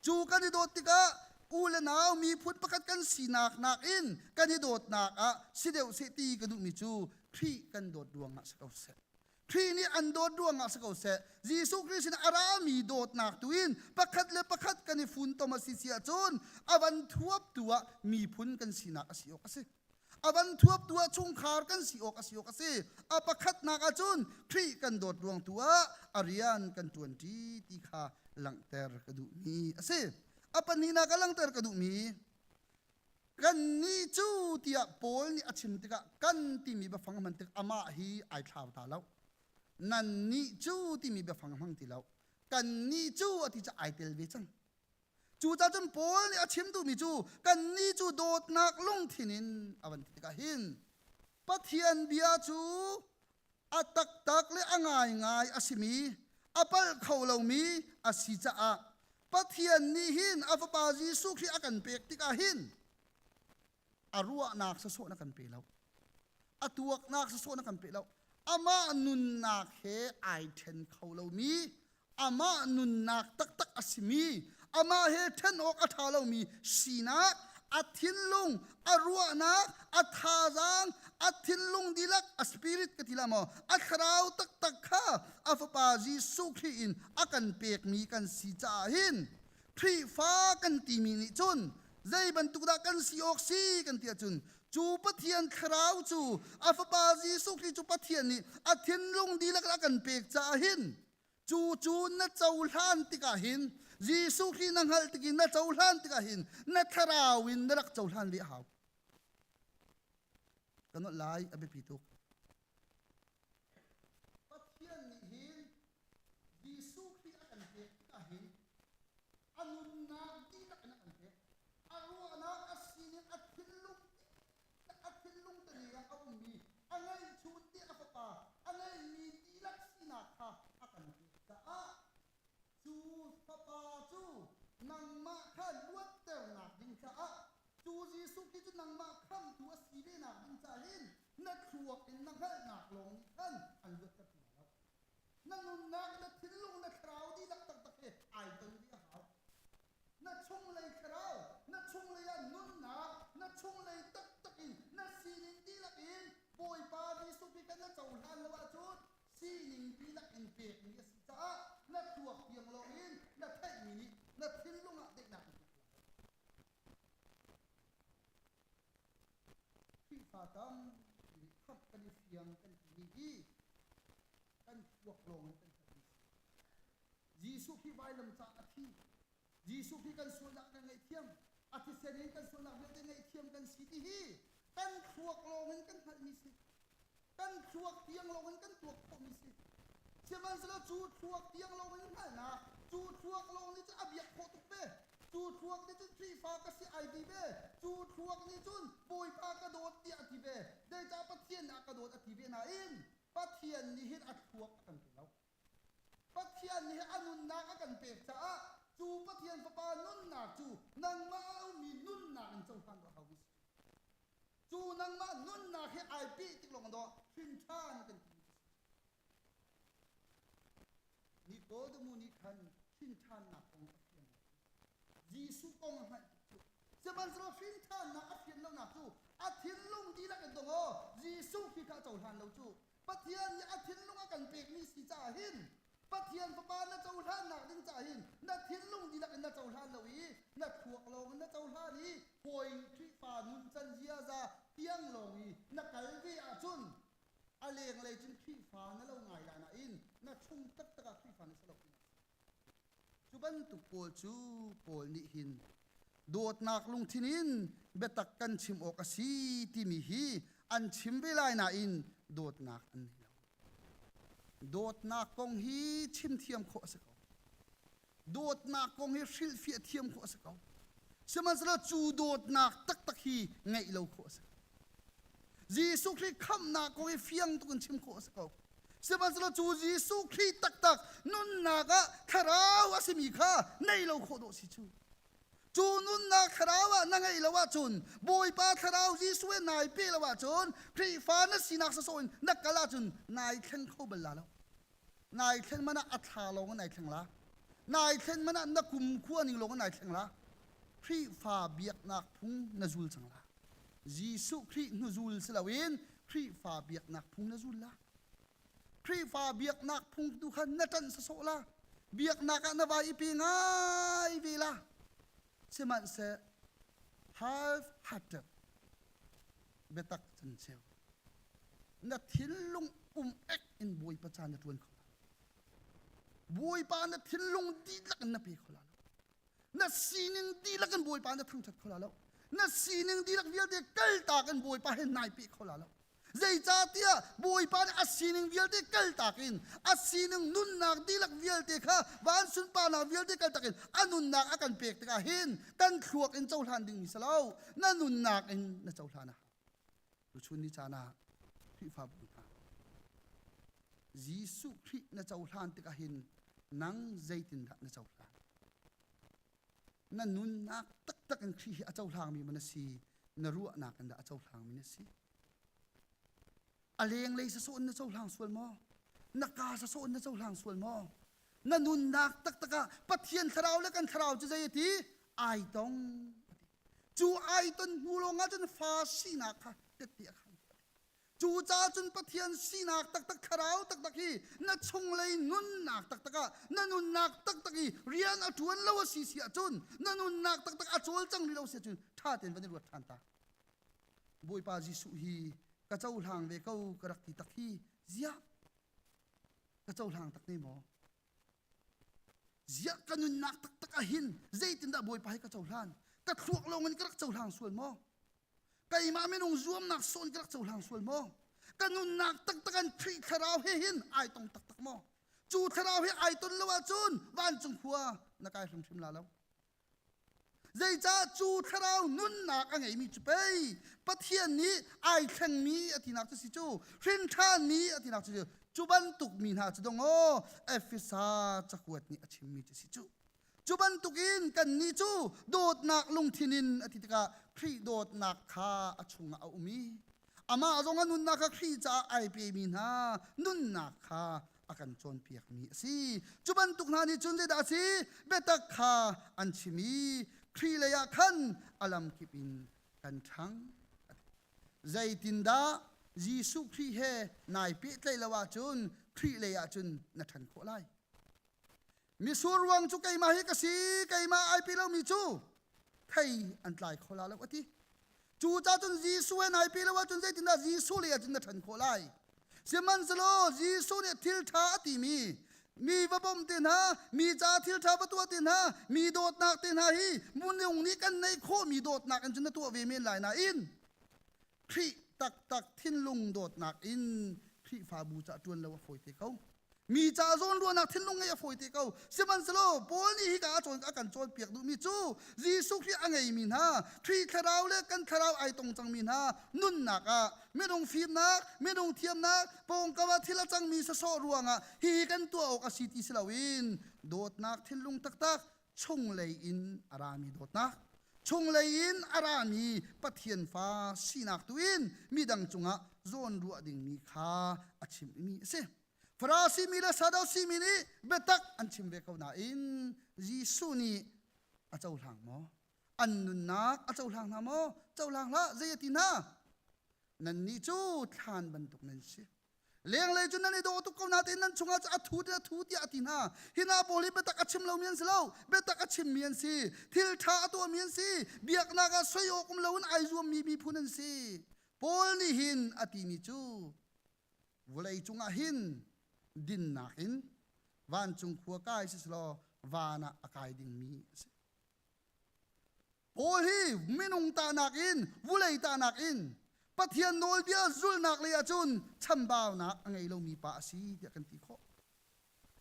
จูกันนิโดดติกะอูเลนาวมีพุทธประกันสีนักอินกันนิโดดนักสิเดวเสตีกันดุมิจูพรีกันโดดดวงสกาวเซพรีนี่อันโดดดวงสกาวเซยิสุคริสต์อารามีโดดนักตุอินประคัดเลประคัดกันนิฟุนตมาสิเสียจนอวันทวบตัวมีพุนกันสีนักสิโอกสิอวันทวบตัวชงคาร์กันสิโอกสิโอกสิอประคัดนักจุนพรีกันโดดดวงตัวอาริยันกันตวนจีติขาหลังเตอร์กระดูมีสิapa ni na kalang ter kadu mi kan ni chu tia pol ni achim tika kan ti mi ba phang man tik ama hi ai thaw ta law nan ni chu ti mi ba phang hang ti law kan ni chu ati cha ai tel ve chang chu cha chun pol ni achim tu mi chu kan ni chu dot nak lung thinin awan tika hin pathian bia chu atak tak le angai ngai asimi apal khawlo mi asi cha a pathian ni hin avapa Jesu khi akan pek tika hin arua nak sa so na kan pe law atuak nak sa so na kan pe law ama nun nak he ai then khawlo mi ama nun nak tak tak asimi ama he then ok athalo mi sinak athin lung arua nak athazang athin lung dilak a spirit katilamo athrau tak tak kha avapa Jesu khi in akan pek mi kan si cha hin phri fa kan ti mi ni chun zai ban tukda kan si ok si kan tia chun chu pathian khrau chu avapa Jesu khi chu pathian ni athin lung dilak akan pek cha hin chu chu na chaulan tika hin Jesu khi nang hal tikin na chaulan tika hin na tharawin na rak chaulan li haw kanot lai abe pituk pathian ni hin Jesu khi akan pe tika hin anun na ti na kan pe arwa na asini athin lung tani ya au mi angai chu ti afapa angai mi ti lak sina kha akan pe ta a chu papa chu nang ma kha luat ter na ding cha a chu Jesu ki chu nang ma kham tu asi be na ding cha hin na thuak in nang hal nak long ni khan an luat ta pi la nang nun na na thin lung na khrau di lak tak tak he ai tang di ha na chung lei khrau na chung lei an nun na chung lei tak tak in na sinin di lak in boy pa Jesu ki kan na chau han lawa chu sinin pi lak in pek ni si cha na thuak piang lo in na thai mi na thin lung a dek na pi fa tam ni khap kan fiang kan ni gi kan thuak lo kan Jesu ki vai lam cha athi Jesu ki kan sulak na ngai thiam athi senin kan sulak na ngai thiam kan siti hi kan thuak lo kan hal mi si kan thuak piang lo kan thuak ko mi si Siaman selo chu thuak tiang lo kan hal na chu thuak lo ni chu abiak kho tuk pe chu thuak ni chu tri fa ka si ID be chu thuak ni chun poi pa ka dot ti ati be de cha pathian na ka dot ati be na in pathian ni hin at thuak kan pe lo pathian ni anun na ka kan pe cha a chu pathian pa pa nun na chu nang ma au mi nun na an chau han do hawis chu nang ma nun na he ai pi tik long do thin than kan ni ko du mu ni khan thin than na kong afian Jesu kong ha se ban so thin than na afian lo na chu athin lung di la kan dong o Jesu ki ka chau han lo chu pathian ni athin lung kan pek ni si cha hin pathian pa pa na chau han na ding cha hin na thin lung di la kan na chau han lo i na thuak lo na chau han ni poi thi pa nun chan zia za piang lo i na kal vi a chun aleng le chun thi fa na lo ngai la na in na chung tak tak thi fa na sa lo in chuban tu pol chu pol ni hin dot nak lung thinin betak kan chim ok asi ti mi hi an chim be lai na in dot nak an ni dot nak kong hi chim thiam kho sa ko dot nak kong hi shil fi thiam kho sa ko seman sa chu dot nak tak tak hi ngai lo kho sa Jesu Christ kham na ko fiang tu kan chim kho sa ko เสียมันสละจูจีสุครีตักนุนนากะคาราวสิมีข้าในเราโคโดสิจูนุนนาคาราวะนังไงละวะจุนบอยปาคาราวจีสเวนายเปละวะจุนครีฟานสินักสะสนนักกะลาจุนนายเข่งเข้าเบลลาแล้วนายเข่งมันอัฐาลงนายเข่งละนายเข่งมันนักคุมขั้วนิงลงนายเข่งละครีฟาเบียกนักพุงนจุลจังละจีสุครีนจุลสลาวินครีฟาเบียกนักพุงนจุลละครีฟาเบียกนักพุงดูขันนัจันสะสละเบียกนักนวายปีง่ายเวลาเชื่อมันเสีย half-hearted เบตักจันเชียวนัดทิ้งลงเอ็กอินบวยประจานนัดวันเขาบวยปานัดทิ้งลงดีลักนับปีเขาแล้วนัดซีนึงดีลักกันบวยปานัดทั้งชัดเขาแล้วนัดซีนึงดีลักเวียเด็กเกลตากันบวยปาเห็นนายปีเขาแล้วใจจ่าเตียบวยปานอัศนีนึงเวียเด็กเกลตากินอัศนีนึงนุนนักดีลักเวียเด็กข้าวันสุนปานาเวียเด็กเกลตากินอันนุนนักอากันเปียกตะกาเห็นกันขวกอินเจ้าทานดึงมิสลาวนั่นนุนนักอินนั่นเจ้าทานะรู้ชุนนิจานะพี่ฟ้าบุญตายิสุครินั่นเจ้าทานตะกาเห็นนังใจตินดะนั่นเจ้าทานนั่นนุนนักตักกันครีอาเจ้าทางมีมันสีนรัวนักกันดะอาเจ้าทางมีนสีอเลงเลยสะสนนะเจ้าหลังส่วนมอนักกาสะสนนะเจ้าหลังส่วนมอนั่นนุนนักตักะปะเทียนทราวและกันทราวจะใจทีไอตองจูไอตนหูลงอาจนฟ้าสีนักค่ะเด็ดเดียขันจูจ้าจนปะเทียนสีนักตักทราวตักฮีนั่นชงเลยนุนนักตักะนั่นนุนนักตักฮีเรียนอจวนเลวสีเสียจุนนั่นนุนนักตักอจวนจังเลวเสียจุนท่าเต็นวันนี้รวดทันตาบุยปาจิสุฮีกระเจ้าทางเวก้ากระติตักที่เสียกระเจ้าทางตักนี่หมอเสียกันนุนนักตักหินใจตินดาบวยไปกระเจ้าทางกระทรวงลงเงินกระเจ้าทางส่วนหมอไก่มาไม่นงรวมนักส่วนกระเจ้าทางส่วนหมอกันนุนนักตักกันพริขราวเหินไอต้องตักหมอจูขราวเฮไอต้นละว่าจุนวันจงพัวนักไอสมชิมลาแล้วใจจ้าจูทราวนุนนักอะไรมีจุเปย์ปะเทียนนี้ไอแข่งมีอธินักจะสิจูเรินท่านนี้อธินักจะจูบันตุกมีนาจะดงโอเอฟิซาจะขวดนี้อธิมีจะสิจูบันตุกินกันนี้จูโดดนักลงทินินอธิตกะครีโดดนักข้าอชุงเอาอุมีอามาจงนุนนักครีจ้าไอเปมีนานุนนักข้าอากันจนเปียกมีสิจูบันตุกนานี้จุนเดดาสิเบตักข้าอันชิมีครีเลยขันอลัมกิปินกันทั้งใจตินดายิสุครีเฮนายปิเตลวาจุนครีเลยจุนนัทันโคไลมีส่วนวังจุกไกมาเฮกสีไกมาไอปิเลมีจูไทยอันไลโคลาแล้ววะที่จูจ้าจุนยิสุเฮนายปิเลวาจุนใจตินดายิสุเลยจุนนัทันโคไลเสียมันสโลยิสุเนี่ยทิลทาติมีวบอมเตนฮามีจ่าทิลทาประตูเตนฮามีโดดนักเตนฮาฮีมุนยงนี้กันในโคมีโดดนักกันจนตัวเวเมนหลายนาอินครีตักทิ้นลุงโดดนักอินครีฟาบูจะจวนแล้วว่าฝอยเตเขามีจ่าโซนรัวนักทิ้นลุงไงฝอยเตเขาเสียมันสโลปอนี่ฮิกาจนกันจนเปียกดูมีจูจีสุครีอังไงมินฮาครีคาราวเล็กกันคาราวไอตรงจังมินฮานุ่นนักอะไม่ต้องฟิล์มนักไม่ต้องเทียมนักปงกว่าที่ละจังมีสะโซรวงอะฮีกันตัวออกอาศิติสลาวินโดดนักทิ้นลุงตักชงเลยอินอารามีโดดนักชงเลยอินอารามีปะเทียนฟ้าสีนักตุอินมีดังจงอะโซนรัวดิ่งมีขาอาชิมมีเสฟราซีมีละซาดาวซีมีนี่เบตักอันชิมเวกาวนาอินยิสุนีอาเจ้าหลังมออันนุนนักอาเจ้าหลังนะมอเจ้าหลังละเจตินานั่นนี่จูทานบรรทุกนั่นสิเลี้ยงเลยจนนั่นไอ้โดตุกเขานาเตนั่นชงอาจะทูที่อตินาฮินาโปลิเบตักอัชิมเราเมียนสิเราเบตักอัชิมเมียนสิทิลทาตัวเมียนสิเบียกนากาสวยอกุมเราไอรวมมีพูนันสิโปลนี่หินอติมีจูวลัยจงอาหินดินนักินวันจงขัวกายสิสโลวานะอากายดิ่งมีโปลีไม่นงตานักินวลัยตานักินปะเทียนโนลเบียจุลนักเลยจุนชันบ่าวนักไงเรามีปะสีเดียกันตีข้อ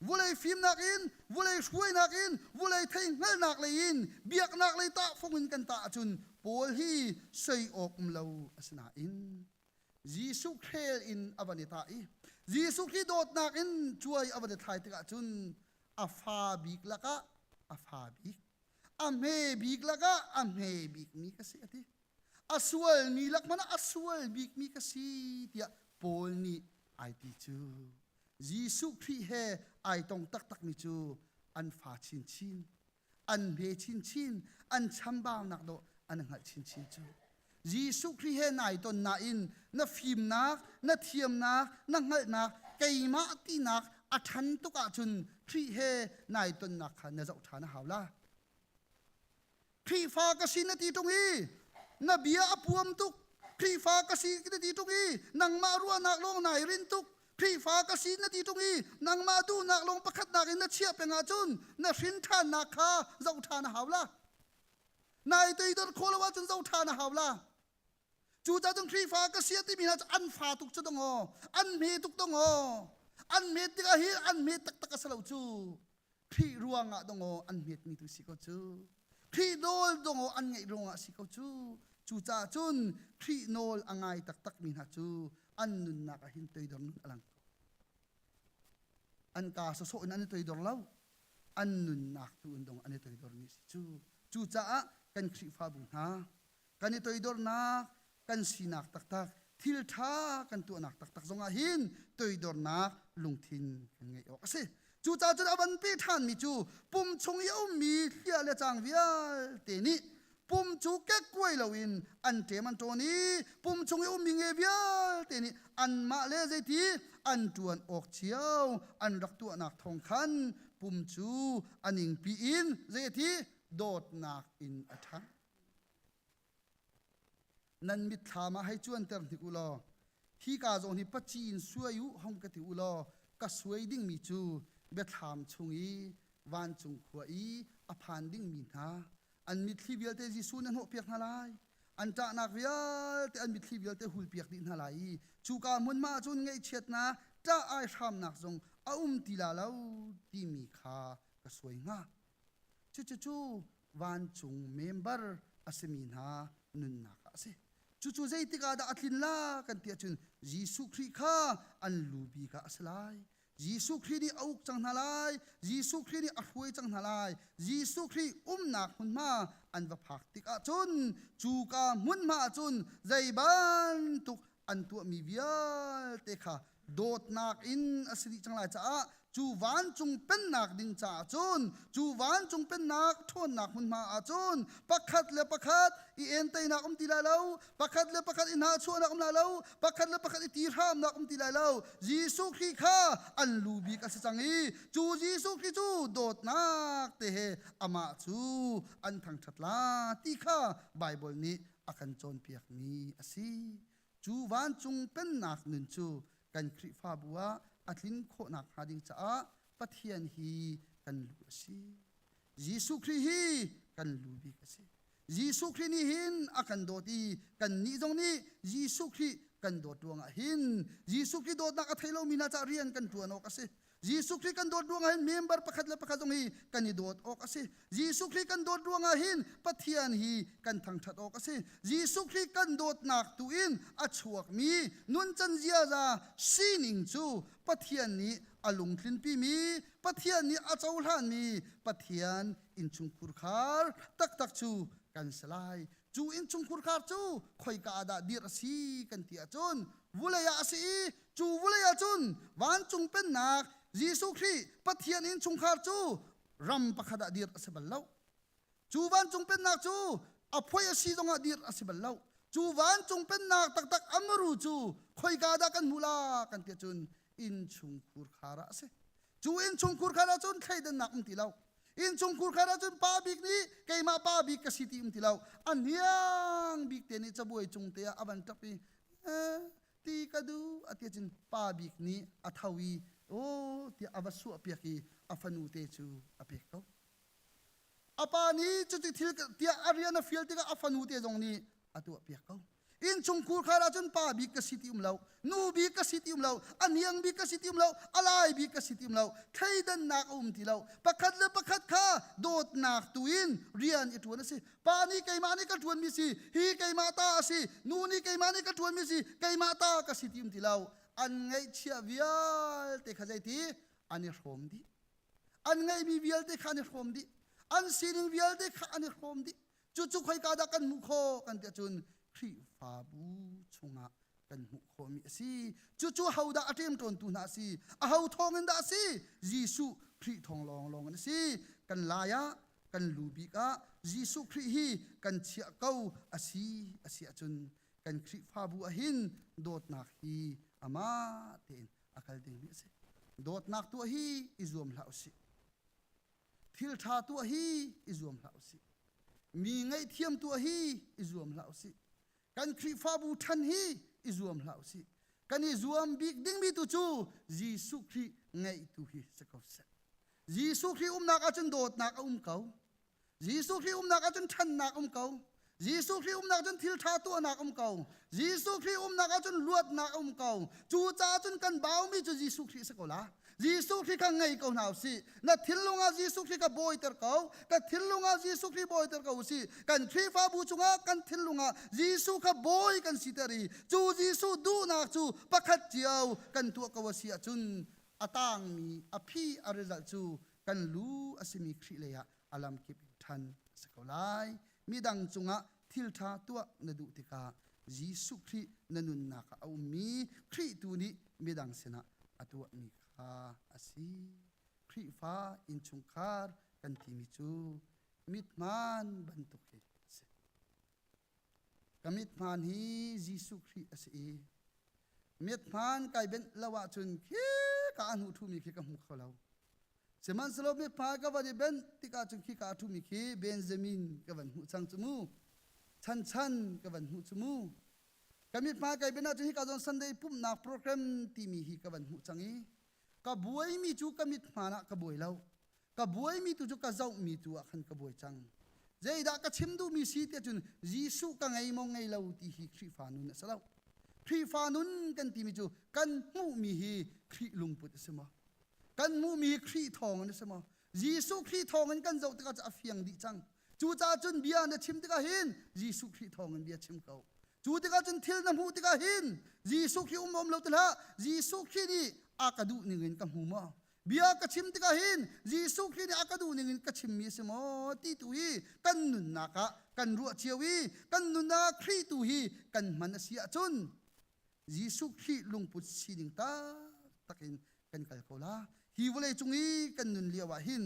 วุเลยฟิล์มนักอินวุเลยช่วยนักอินวุเลยเทงเงินนักเลยอินเบียกนักเลยตาฟงอินกันตาจุนโปลฮีใส่ออกเราสนาอินยิสุเคลอินอวันตาอี Jesu Christ dot nak in chuai abade thai tika chun afa bik laka afa bik amhe bik laka amhe bik mi kasi ati aswal mi lak mana aswal bik mi kasi tia pol ni ai ti chu Jesu Christ he ai tong tak tak mi chu an fa chin chin an be chin chin an chambao nak do an ngal chin chin chu Jesu Christ he nai ton na in na phim nak na thiam nak na ngal nak keima ti nak athan to ka chun Christ he nai ton nak khan na zau thana hawla Christ fa ka sin na ti tong hi na bia apuam tuk Christ fa ka sin na ti tong hi nang ma ruwa nak long nai rin tuk Christ fa ka sin na ti tong hi nang ma du nak long pakhat nak in na chia pe nga chun na rin than nak kha zau thana hawla nai toi dor kholawa chun zau thana hawla chu cha chung Christ fa ka sia ti mi na an fa tuk chu dong o an me tuk dong o an me ti ka hi an me tak tak asalo chu Christ ruanga dong o an me mi tu si ko chu Christ nol dong o an ngai ronga si ko chu chu cha chun Christ nol angai tak tak mi na chu an nun na ka hin toi dor nun alang an ka so an toi dor lau an nun nak tu undong an toi dor ni si chu cha kan Christ fa bu na kan toi dor na kan sinak tak tak thil tha kan tu nak tak tak zonga hin toi dor nak lungthin kan ngai ok ase chu cha chu aban pe than mi chu pum chung yau mi hlia le chang vial te ni pum chu ke kwai lawin an te man to ni pum chung yau mi nge vial te ni an ma le je ti an tuan ok chiao an rak tu nak thong khan pum chu aning pi in je ti dot nak in athang nan mit thama hai chuan ter ti ulo hi ka zong hi pachi in suayu hong ka ti ulo ka suai ding mi chu be tham chungi wan chung khwa i a phan ding mi na an mit thi bial te ji sun an ho piak na lai an ta nak vial te an mit thi bial te hul piak din na lai chu ka mun ma chun ngei chet na ta ai tham nak zong a ti la lau ti mi kha ka suai nga chu wan chung member asemin ha nun na ka se chu zai tika da atlin la kan tia chun Jesu Christ kha an lubi ka aslai Jesu Christ ni auk chang halai Jesu Christ ni ahuai chang halai Jesu Christ nak hun ma an va phak tik a chun chu ka mun ma chun zai ban tuk an tu mi vial te kha dot nak in asri chang lai cha chu wan chung pen nak ding cha chun chu wan chung pen nak thon nak hun ma a chun pakhat le pakhat I en tai nak ti la lo pakhat le pakhat in ha chu nak la lo pakhat le pakhat I ti ram nak ti la lo Jesu Christ kha an lubi ka sa changi chu Jesu Christ chu dot nak te he ama chu an thang thatla ti kha Bible ni akan chon piak ni asi chu wan chung pen nak nun chu kan Christ fa bua atlin kho nak hading cha pathian hi kan lu si Jesu Christ hi kan lubi ka si Jesu Christ ni hin akan doti kan ni jong ni Jesu Christ kan dot duanga hin Jesu Christ dot nak athailo mina cha rian kan tuano ka si Jesu Christ kan dot duanga hin member pakhat le pakhat jong hi kan ni dot ok ase Jesu Christ kan dot duanga hin pathian hi kan thang that ok ase Jesu Christ kan dot nak tu in achuak mi nun chan zia za sining chu pathian ni alung thlin pi mi pathian ni achau hlan mi pathian in chung kur khar tak tak chu kan salai chu in chung kur khar chu khoi ka da dir si kan tia chun vulaya si chu vulaya chun wan chung pen nak Jesu Christ pathian in chung khar chu ram pakhada dir asebalo chu wan chung pen nak chu aphoi si zonga dir asebalo chu wan chung pen nak tak tak amaru chu khoi ka da kan mula kan tia chun in chung kur khara se chu in chung kur khara chun thaidan nak ti lau in chung kur khara chun pa bik ni keima pa bik ka city ti lau aniang bik te ni chaboi chung te aban tapi ti kadu atia chin pa bik ni athawi o ti abasu apiaki afanu te chu apek ko apa ni chu thil ti ariana fiel ti ka afanu te jong ni atu apiak ko in chung kur khara chun pa bi ka city lau nu bi ka city lau aniang bi ka city lau alai bi ka city lau thaidan nak ti lau pakhat le pakhat kha dot nak tuin rian itun se pani kai mani ka tuan mi si hi kai mata si nu ni kai mani ka tuan mi si kai mata ka city ti lau อันไงเชียวิลเตขใจทีอันนี้โฮมดิอันไงมีวิลเตขันนี้โฮมดิอันซีนิงวิลเตขันนี้โฮมดิจุใครกาดักกันมุโคกันเตจุนครีฟาบูชงะกันมุโคมีสิจุเฮาดาอัตมตนตุนาสิอาเฮาทองกันดาสิยิสุครีทองลองกันสิกันลายะกันลูบิกะยิสุครีฮีกันเชียเก้าอาศีจุนกันครีฟาบูอหินโดดนักฮีอามาเตนอาคัลดิงมิสิโดดนักตัวฮีอิซวมลาวสิทิลทาตัวฮีอิซวมลาวสิมีไงเทียมตัวฮีอิซวมลาวสิกันครีฟาบูทันฮีอิซวมลาวสิกันอิซวมบิกดิ้งบิตุจูยิสุครีไงตัวฮีสกอฟเซยิสุครีนักอาจนโดดนักเขายิสุครีนักอาจนทันนักเขายิสุครีนักอาจนทิลทาตัวนักเขายิสุครีนักอาจนลวดนักเขาจูจ้าจนกันบ่าวมีจูยิสุครีสกอลายิสุครีข้างไงเขาหนาวสินัดทิลลงอายิสุครีกับบ่อยเตอร์เขากันทิลลงอายิสุครีบ่อยเตอร์เขาสิกันครีฟาบูจุงากันทิลลงอายิสุกับบ่อยกันสิเตอรีจูยิสุดูนักจูปักขัดเจียวกันตัวกวาเสียจุนอาตังมีอภิอาริจัจูกันรู้อาศิมีครีเลยะอาลัมกิบทันสกอลายมีดังจุงะทิลทาตัวนดุติกายิสุครีนนุนนักเอามีครีตัวนี้มีดังเสนะอตัวมีข้าอาศิครีฟ้าอินชุงคาร์กันที่มิจูมิดมันบรรทุกเหกมิดมันฮียิสุครีอาศิมิดมันไกเป็นละวะจุนเคกาหูทุมีเคกหูเขาเราเสมันสโลมิดมันก็วันนี้เป็นติกาจุนเคกาทุมีเคเบนจามินก็วันหูจังจมูชันก็วันหูจมูกมิดมันไกเป็นอาจุนฮิกาจนสันเดย์ปุ่มนักโปรแกรมที่มีฮิกวันหูจังอีกบวยมีจูกมิดมานะกบวยเรากบวยมีตุจูกเจ้ามีตัวขันกบวยจังเจดากชิมดูมีสีเตจุนยิสุกังไงมองไงเราที่ฮิครีฟานุนสลาวครีฟานุนกันที่มีจูกันมูมีฮิครีลุงปุตสมอกันมูมีครีทองนสมอยิสุครีทองกันเจ้าตะกจะเฟียงดีจังจูจ้าจุนเบียนชิมตะกหินยิสุครีทองกันเบียชิมเขาจูตะกจุนทิลน้ำหูตะกหินยิสุครีอมเราตะละยิสุครีนี่อากาดูหนึ่งเงินกับหูมาเบียกชิมติกาหินยิสุครีนี่อากาดูหนึ่งเงินกับชิมมีสมอตีตุฮีกันนุนนักกันรัวเชียวีกันนุนนักครีตุฮีกันมันเสียจุนยิสุครีลงปุตสีดิงตาตักินกันกัลโคลาฮีวเลจุงอีกันนุนเลียวะหิน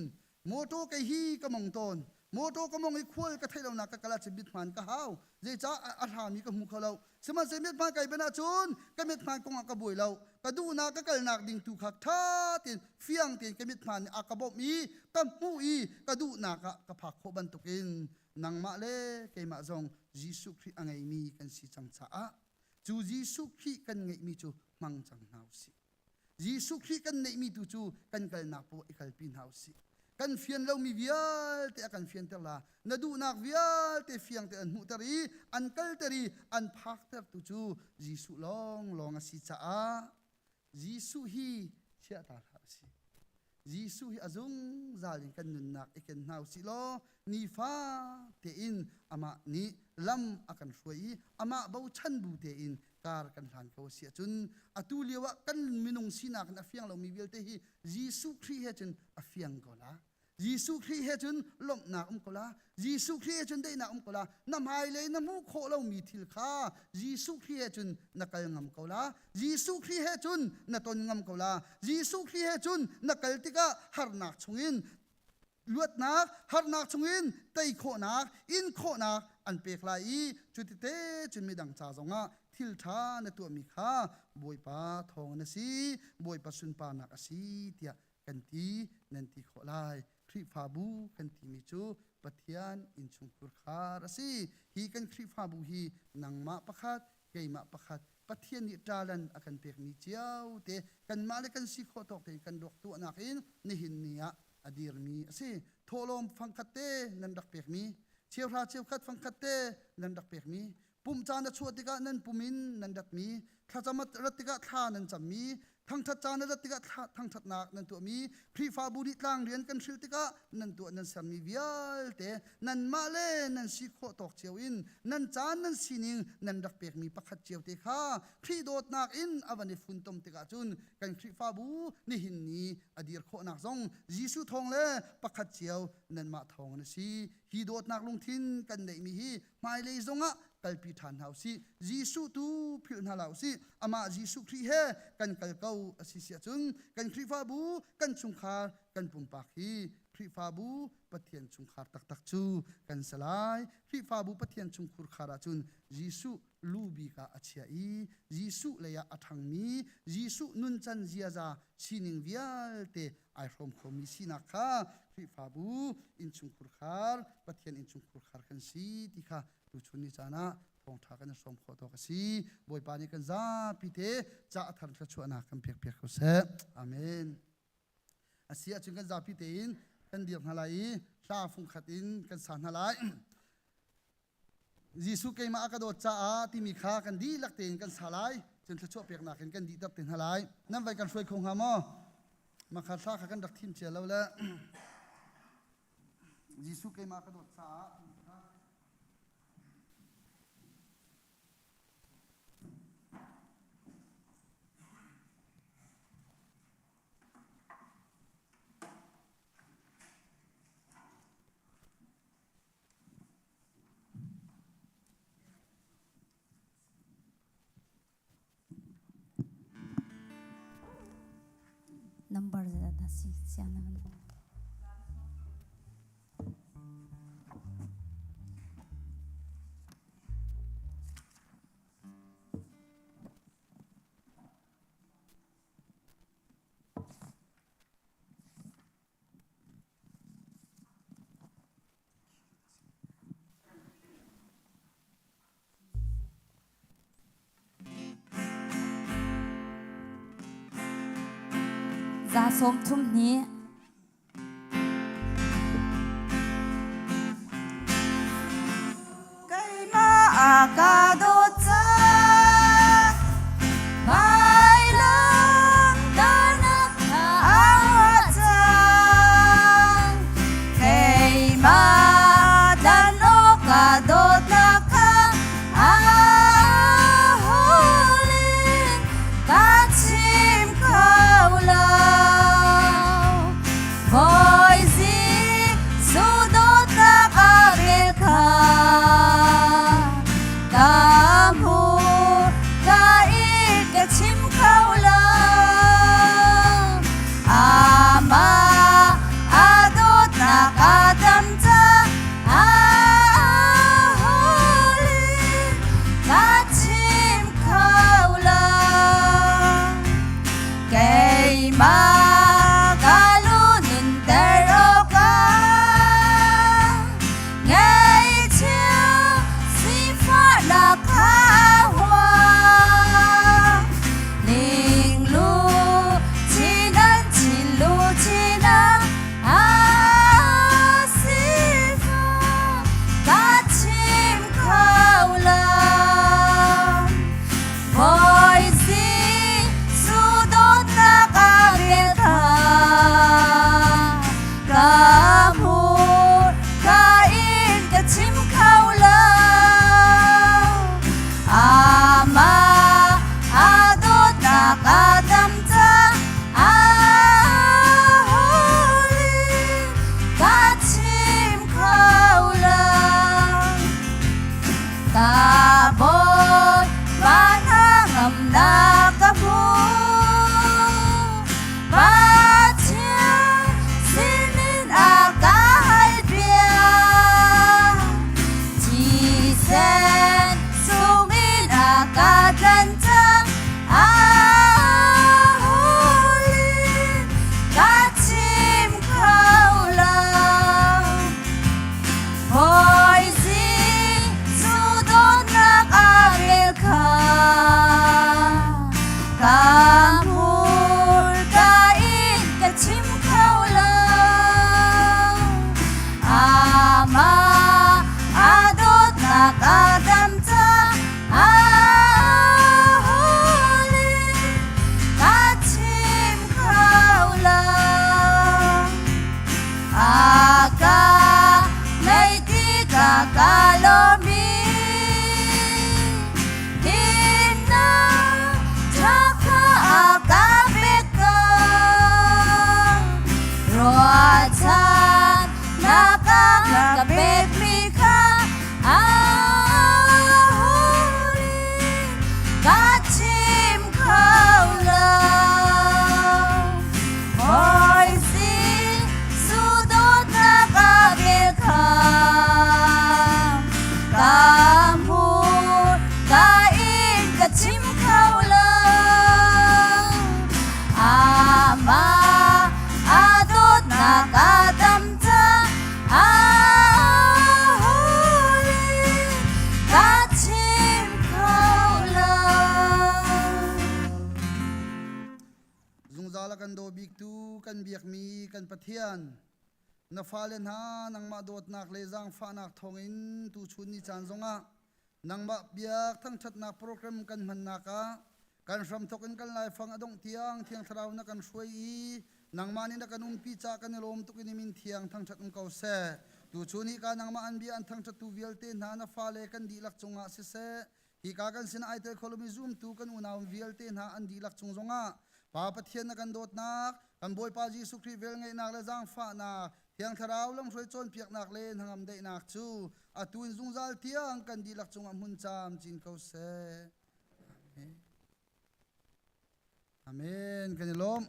โมโตกฮีกมองตนโมโตกมองอีควอลกะไทเรานักกะลาจิบิดมันกะฮาวเจจ้าอาหามีกะหูเขาเราสมันเสมิดมันไก่เป็นอาจุนกะมิดมันกงกะบุยเรากะดูนักกะกะนักดิ่งตุคักท่าตินเฟียงตินกะมิดมันอากะบบมีกะหูอีกะดูนักกะผักโคบันตุกินนังมาเลเกมาจงยิสุครีอังไงมีกันสิจังซาจูยิสุครีกันไงมีจูมังจังนาวสิยิสุครีกันไงมีตูจูกันกะนักปอิกะลปินฮาวสิกันเฟียนเรามีวิลเตะกันเฟียนเตลานาดูนักวิลเตะเฟียงเตะอันหูตรีอันกัลตรีอันพักเตะตุจูยิสุลองอาศิจ้ายิสุฮีเชื่อตาหาสิยิสุฮีอาจุงซาลินกันนุนนักเอกันนาวสิโลนีฟ้าเตอินอามานีลำอากันช่วยอามาบ่าวชันบูเตอินการกันทานเขาเสียจนอตุเลียวกันมินงสีนักนักเฟียงเรามีวิลเตฮียิสุครีเฮจนอเฟียงก็ละยิสุครีเฮจนลมนักก็ละยิสุครีเฮจนได้นักก็ละน้ำหายเลยน้ำมูกโคเรามีทิลข้ายิสุครีเฮจนนักกลงำก็ละยิสุครีเฮจนนักตนงำก็ละยิสุครีเฮจนนักกลติกาหานักชงอินลวดนักหานักชงอินไตโคนักอินโคนักอันเปกลายจุดเตจุดมีดังจ่าจงะทิลทานตัวมีข้าบวยปาทองนะสิบวยปาสุนปานักสิเตียกันทีนันทีขอลายครีฟาบูกันทีมิจูปะเทียนอินชุงคุรคาระสิฮีกันครีฟาบูฮีนังมาประคัดเกยมาประคัดปะเทียนนิจารันอากันเปียกนิเจียวเตกันมาเลกันสิขอตอกเตกันดอกตัวนักอินนิหินเนียอดีรมีสิโทลมฟังคัดเตนันดักเปียกมีเชียวราเชียวคัดฟังคัดเตนันดักเปียกมีปุ่มจานชวติกานันปุ่มินนันดักมีข้าจะมารัติกาข้านันจำมี ทั้งทัดจานนั่นติกะทั้งทัดนักนั่นตัวมีพรีฟาบุริตลางเรียนกันชิลติกะนั่นตัวนั่นสามีวิลเตนั่นมาเลนั่นสิโคตอกเจียวอินนั่นจานนั่นสินิงนั่นดักเปียกมีปักขัดเจียวเตค่ะพรีโดดนักอินอวันนี้ฝุ่นตมติกะจุนกันพรีฟาบูนี่หินนี้อดีตโคนักซองยิสุทองเลปักขัดเจียวนั่นมาทองนั่นสิฮีโดดนักลงทินกันได้มีฮีไม่เลยซงะกัลปีฐานเฮาสิยิสุตูพิลนาลาสิอามายิสุครีเฮกันกัลเกาสิเสียจุนกันครีฟาบูกันชุมคากันปุ่มปากฮีครีฟาบูปะเทียนชุมคาตักจูกันสลายครีฟาบูปะเทียนชุมคุรคาราจุนยิสุลูบีกาอัจฉริยิสุเลยะอัทังมียิสุนุนจันเจียจาชินิงวิลเตไอรอมคอมิสินักค่ะครีฟาบูอินชุมคุรคาร์ปะเทียนอินชุมคุรคาร์กันสีติค่ะดูชุนิจานะทองทากันสมขอตัวกันสิบอยปานิกันจ้าพิเทจ้าทันกระชวนากันเพียกเขาเสอาเมนอาเซียจึงกันจ้าพิเทอินกันเดียร์ฮาไลชาฟุงขัดอินกันสานฮาไลยิสุเกมาอากาโดจ้าที่มีขากันดีลักเตนกันสาไลจนกระชวเปียกหนักกันดีตับเตนฮาไลนั่นไปกันช่วยคงหามอมาขาดชากันดักทิมเจียแล้วแหละยิสุเกมาอากาโดจ้าnumber ज़्यादा सी सियाना बन za som thum ni kai ma akado cha mai lam dana kha cha kai ma dan o ka do na kha a holin ka chim khau la Boise, Sudon kan biak mi kan pathian na falen ha nang ma dot nak le jang fa nak thongin tu chun ni chan zonga nang ma biak thang that nak program kan man naka kan ram thokin kan lai phang adong tiang thiang tharau na kan shuai i nang mani na kan pi cha kan lom tukin min thiang thang that kau se tu chuni ka nang ma an bi an thang that tu vialte na na fale kan di lak chunga se hi ka kan sin ai te kholomi zoom tu kan unaw vialte na an di lak chung zonga pa pathian na kan dot nak kan boy pa Jesu Christ vel ngai nak la jang fa na thiang tharau long roi chon piak nak le hangam dei nak chu atuin zungzal tiang kan di lak chung am hun cham chin kau se amen kan lom